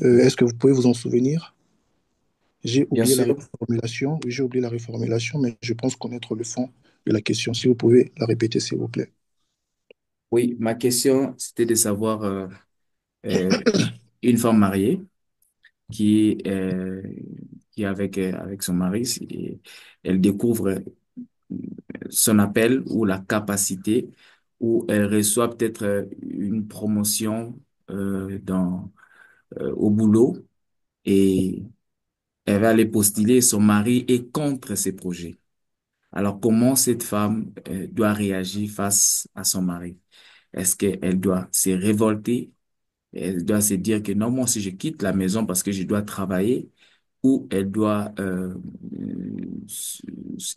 Est-ce que vous pouvez vous en souvenir? J'ai Bien oublié la sûr. reformulation, oui, j'ai oublié la reformulation, mais je pense connaître le fond de la question. Si vous pouvez la répéter, s'il vous plaît. Oui, ma question, c'était de savoir euh, une femme mariée qui, qui est avec son mari, elle découvre son appel ou la capacité, ou elle reçoit peut-être une promotion au boulot et elle va aller postuler, son mari est contre ses projets. Alors, comment cette femme doit réagir face à son mari? Est-ce qu'elle doit se révolter? Elle doit se dire que non, moi, si je quitte la maison parce que je dois travailler, ou elle doit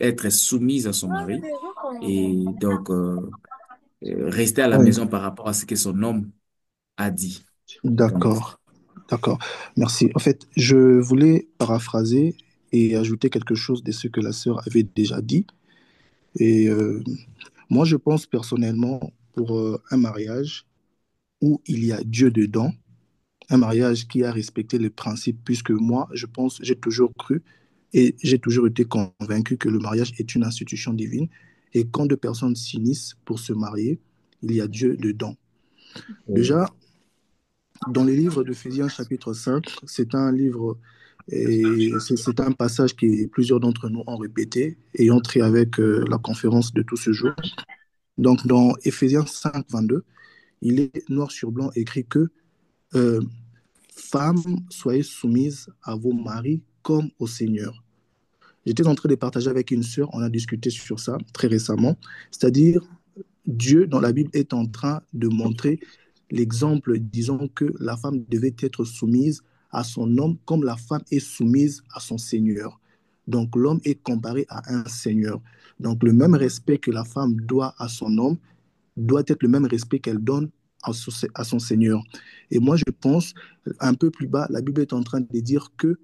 être soumise à son mari et donc rester à la Oui. maison par rapport à ce que son homme a dit. Donc, D'accord, d'accord. Merci. En fait, je voulais paraphraser et ajouter quelque chose de ce que la sœur avait déjà dit. Et moi, je pense personnellement pour un mariage où il y a Dieu dedans, un mariage qui a respecté les principes, puisque moi, je pense, j'ai toujours cru et j'ai toujours été convaincu que le mariage est une institution divine. Et quand deux personnes s'unissent pour se marier, il y a Dieu dedans. oui, Déjà, dans les livres d'Éphésiens chapitre 5, c'est un livre et c'est un passage que plusieurs d'entre nous ont répété et ont trait avec la conférence de tout ce jour. Donc dans Éphésiens 5, 22, il est noir sur blanc écrit que euh, femmes, soyez soumises à vos maris comme au Seigneur. J'étais en train de partager avec une sœur, on a discuté sur ça très récemment, c'est-à-dire Dieu dans la Bible est en train de montrer l'exemple, disons que la femme devait être soumise à son homme comme la femme est soumise à son Seigneur. Donc l'homme est comparé à un Seigneur. Donc le même respect que la femme doit à son homme doit être le même respect qu'elle donne à son Seigneur. Et moi je pense, un peu plus bas, la Bible est en train de dire que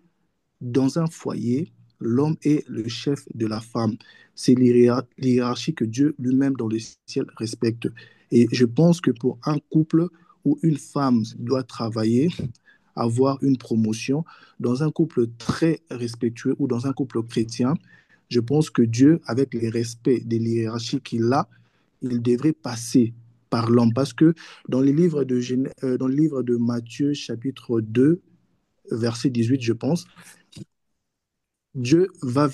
dans un foyer, l'homme est le chef de la femme. C'est l'hiérarchie que Dieu lui-même dans le ciel respecte. Et je pense que pour un couple où une femme doit travailler, avoir une promotion, dans un couple très respectueux ou dans un couple chrétien, je pense que Dieu, avec le respect de l'hiérarchie qu'il a, il devrait passer par l'homme. Parce que dans le livre de Matthieu, chapitre 2, verset 18, je pense, Dieu va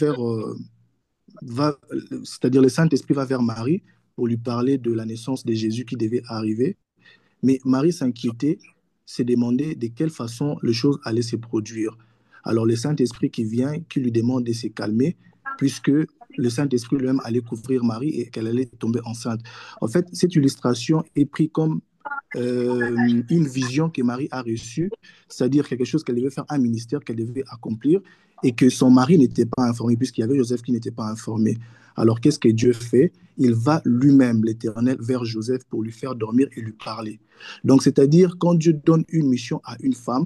c'est-à-dire le Saint-Esprit va vers Marie pour lui parler de la naissance de Jésus qui devait arriver. Mais Marie s'inquiétait, s'est demandé de quelle façon les choses allaient se produire. Alors le Saint-Esprit qui vient, qui lui demande de se calmer, puisque le Saint-Esprit lui-même allait couvrir Marie et qu'elle allait tomber enceinte. En fait, cette illustration est prise comme une vision que Marie a reçue, c'est-à-dire quelque chose qu'elle devait faire, un ministère qu'elle devait accomplir, et que son mari n'était pas informé, puisqu'il y avait Joseph qui n'était pas informé. Alors, qu'est-ce que Dieu fait? Il va lui-même, l'Éternel, vers Joseph pour lui faire dormir et lui parler. Donc, c'est-à-dire, quand Dieu donne une mission à une femme,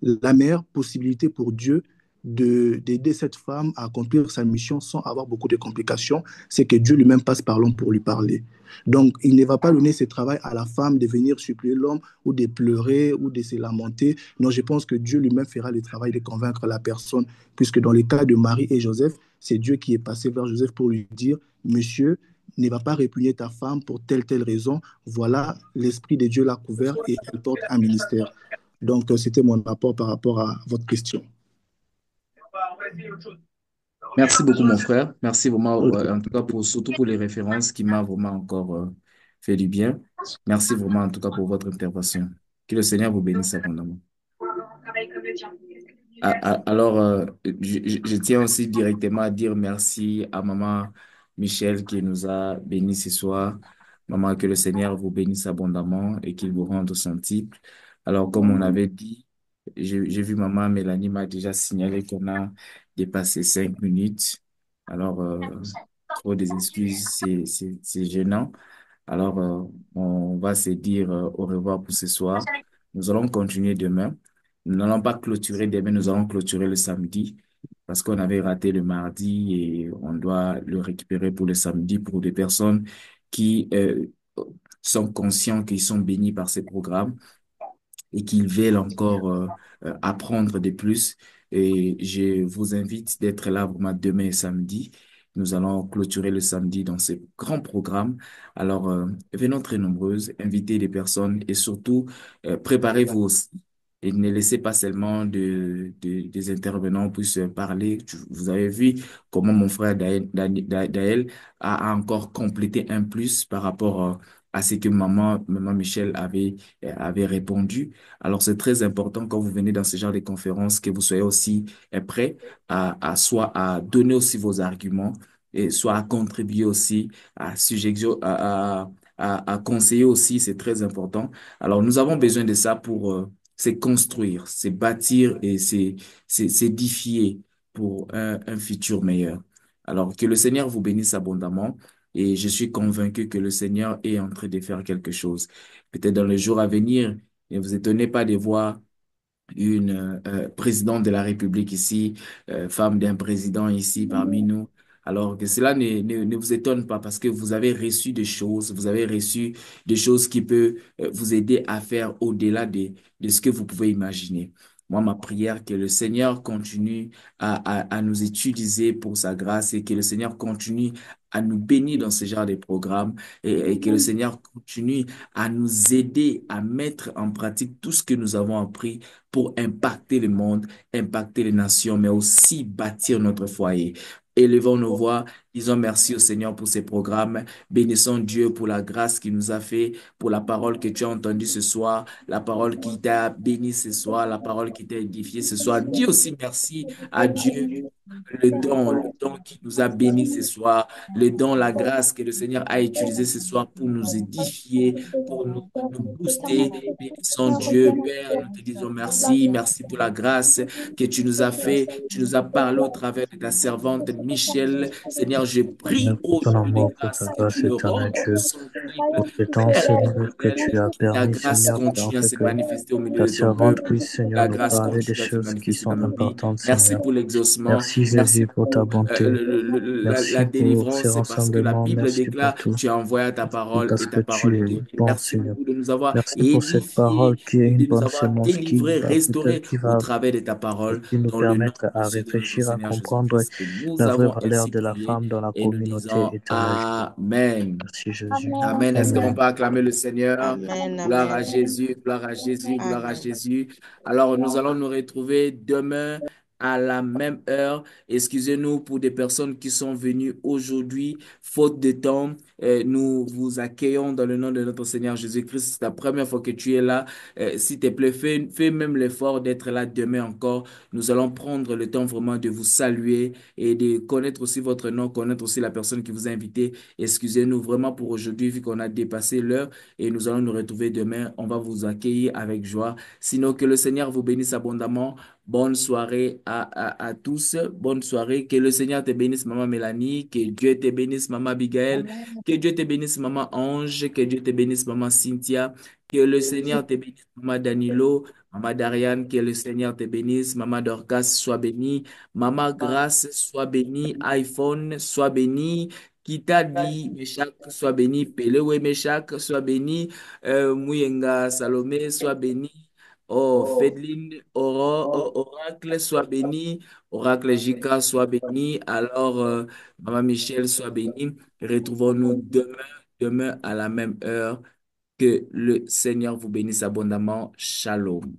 la meilleure possibilité pour Dieu d'aider cette femme à accomplir sa mission sans avoir beaucoup de complications, c'est que Dieu lui-même passe par l'homme pour lui parler. Donc, il ne va pas donner ce travail à la femme de venir supplier l'homme ou de pleurer ou de se lamenter. Non, je pense que Dieu lui-même fera le travail de convaincre la personne, puisque dans le cas de Marie et Joseph, c'est Dieu qui est passé vers Joseph pour lui dire, Monsieur, ne va pas répugner ta femme pour telle raison. Voilà, l'Esprit de Dieu l'a couvert et elle porte un ministère. Donc, c'était mon rapport par rapport à votre question. Merci beaucoup, mon frère. Merci vraiment, Ok. en tout cas, surtout pour les références qui m'a vraiment encore fait du bien. Merci vraiment, en tout cas, pour votre intervention. Que le Seigneur vous bénisse abondamment. Alors, je tiens aussi directement à dire merci à maman Michel qui nous a bénis ce soir. Maman, que le Seigneur vous bénisse abondamment et qu'il vous rende son titre. Alors, comme on avait dit, j'ai vu maman Mélanie m'a déjà signalé qu'on a dépassé 5 minutes. Alors, trop des excuses, c'est gênant. Alors, on va se dire au revoir pour ce soir. Nous allons continuer demain. Nous n'allons pas clôturer demain, nous allons clôturer le samedi parce qu'on avait raté le mardi et on doit le récupérer pour le samedi pour des personnes qui sont conscients qu'ils sont bénis par ces programmes et qu'ils veulent encore apprendre de plus. Et je vous invite d'être là vraiment demain et samedi. Nous allons clôturer le samedi dans ce grand programme. Alors, venons très nombreuses, invitez des personnes et surtout, préparez-vous aussi. Et ne laissez pas seulement des intervenants puissent parler. Vous avez vu comment mon frère Daël a encore complété un plus par rapport à ce que maman Michel avait répondu. Alors, c'est très important quand vous venez dans ce genre de conférences que vous soyez aussi prêt soit à donner aussi vos arguments et soit à contribuer aussi à à conseiller aussi, c'est très important. Alors, nous avons besoin de ça pour se construire, se bâtir et s'édifier pour un futur meilleur. Alors, que le Seigneur vous bénisse abondamment et je suis convaincu que le Seigneur est en train de faire quelque chose. Peut-être dans les jours à venir, ne vous étonnez pas de voir une présidente de la République ici, femme d'un président ici parmi nous. Alors que cela ne vous étonne pas parce que vous avez reçu des choses, vous avez reçu des choses qui peuvent vous aider à faire au-delà de ce que vous pouvez imaginer. Moi, ma prière, que le Seigneur continue à nous utiliser pour sa grâce et que le Seigneur continue à nous bénir dans ce genre de programme et que le Seigneur continue à nous aider à mettre en pratique tout ce que nous avons appris pour impacter le monde, impacter les nations, mais aussi bâtir notre foyer. Élevons nos voix, disons merci au Seigneur pour ces programmes, bénissons Dieu pour la grâce qu'il nous a fait, pour la parole que tu as entendue ce soir, la parole qui t'a béni ce soir, la parole qui t'a édifié ce soir. Dis aussi merci à Dieu le don qui nous a bénis ce soir, le don, la grâce que le Seigneur a utilisé ce soir pour nous édifier, pour nous booster. Bénissons Dieu, Père, nous te disons merci, merci pour la grâce que tu nous as fait, tu nous as parlé au travers de ta servante Michel. Seigneur, je Seigneur, prie pour ton aujourd'hui de amour, pour ta grâce que tu grâce le éternelle, rendes Dieu, son triple, pour ce temps, Père Seigneur, que éternel, tu as que ta permis, grâce Seigneur, en continue à fait se que manifester au milieu ta de ton servante peuple, puisse, que Seigneur, ta nous grâce parler des continue à se choses qui manifester sont dans nos vies. importantes, Merci Seigneur. pour l'exaucement, Merci, merci Jésus, pour ta pour bonté. la Merci pour ces délivrance, parce que la rassemblements. Bible Merci pour déclare, tout. tu as envoyé ta Oui, parole parce et que ta parole tu est es guérie. bon, Merci Seigneur. beaucoup de nous avoir Merci pour cette parole édifiés qui est et une de nous bonne avoir semence qui délivrés, va restaurés peut-être qui au va travers de ta parole, aussi nous dans le nom permettre à précieux de notre réfléchir, à Seigneur comprendre Jésus-Christ. Et nous la vraie avons valeur ainsi de la prié femme dans la et nous communauté disons éternelle. Amen. Merci, Jésus. Amen. Amen. Est-ce qu'on Amen. peut acclamer le Seigneur? Amen, Gloire à amen, Jésus, gloire à Jésus, gloire à amen. Jésus. Alors, nous allons nous retrouver demain à la même heure. Excusez-nous pour des personnes qui sont venues aujourd'hui, faute de temps. Nous vous accueillons dans le nom de notre Seigneur Jésus-Christ. C'est la première fois que tu es là. S'il te plaît, fais même l'effort d'être là demain encore. Nous allons prendre le temps vraiment de vous saluer et de connaître aussi votre nom, connaître aussi la personne qui vous a invité. Excusez-nous vraiment pour aujourd'hui, vu qu'on a dépassé l'heure et nous allons nous retrouver demain. On va vous accueillir avec joie. Sinon, que le Seigneur vous bénisse abondamment. Bonne soirée à tous. Bonne soirée. Que le Seigneur te bénisse, Maman Mélanie. Que Dieu te bénisse, Maman Abigail. Amen. Que Dieu te bénisse, Maman Ange. Que Dieu te bénisse, Maman Cynthia. Que le Seigneur te bénisse, Maman Danilo. Maman Dariane, que le Seigneur te bénisse. Maman Dorcas, sois bénie. Maman Grâce, sois bénie. iPhone, sois bénie. Qui t'a dit, Meshach, sois béni. Pelewe Meshach, sois béni. Mouyenga Salomé, sois béni. Oh, Fedline, Oracle, sois béni. Oracle Jika, sois béni. Alors, Maman Michel, sois béni. Retrouvons-nous demain à la même heure. Que le Seigneur vous bénisse abondamment. Shalom.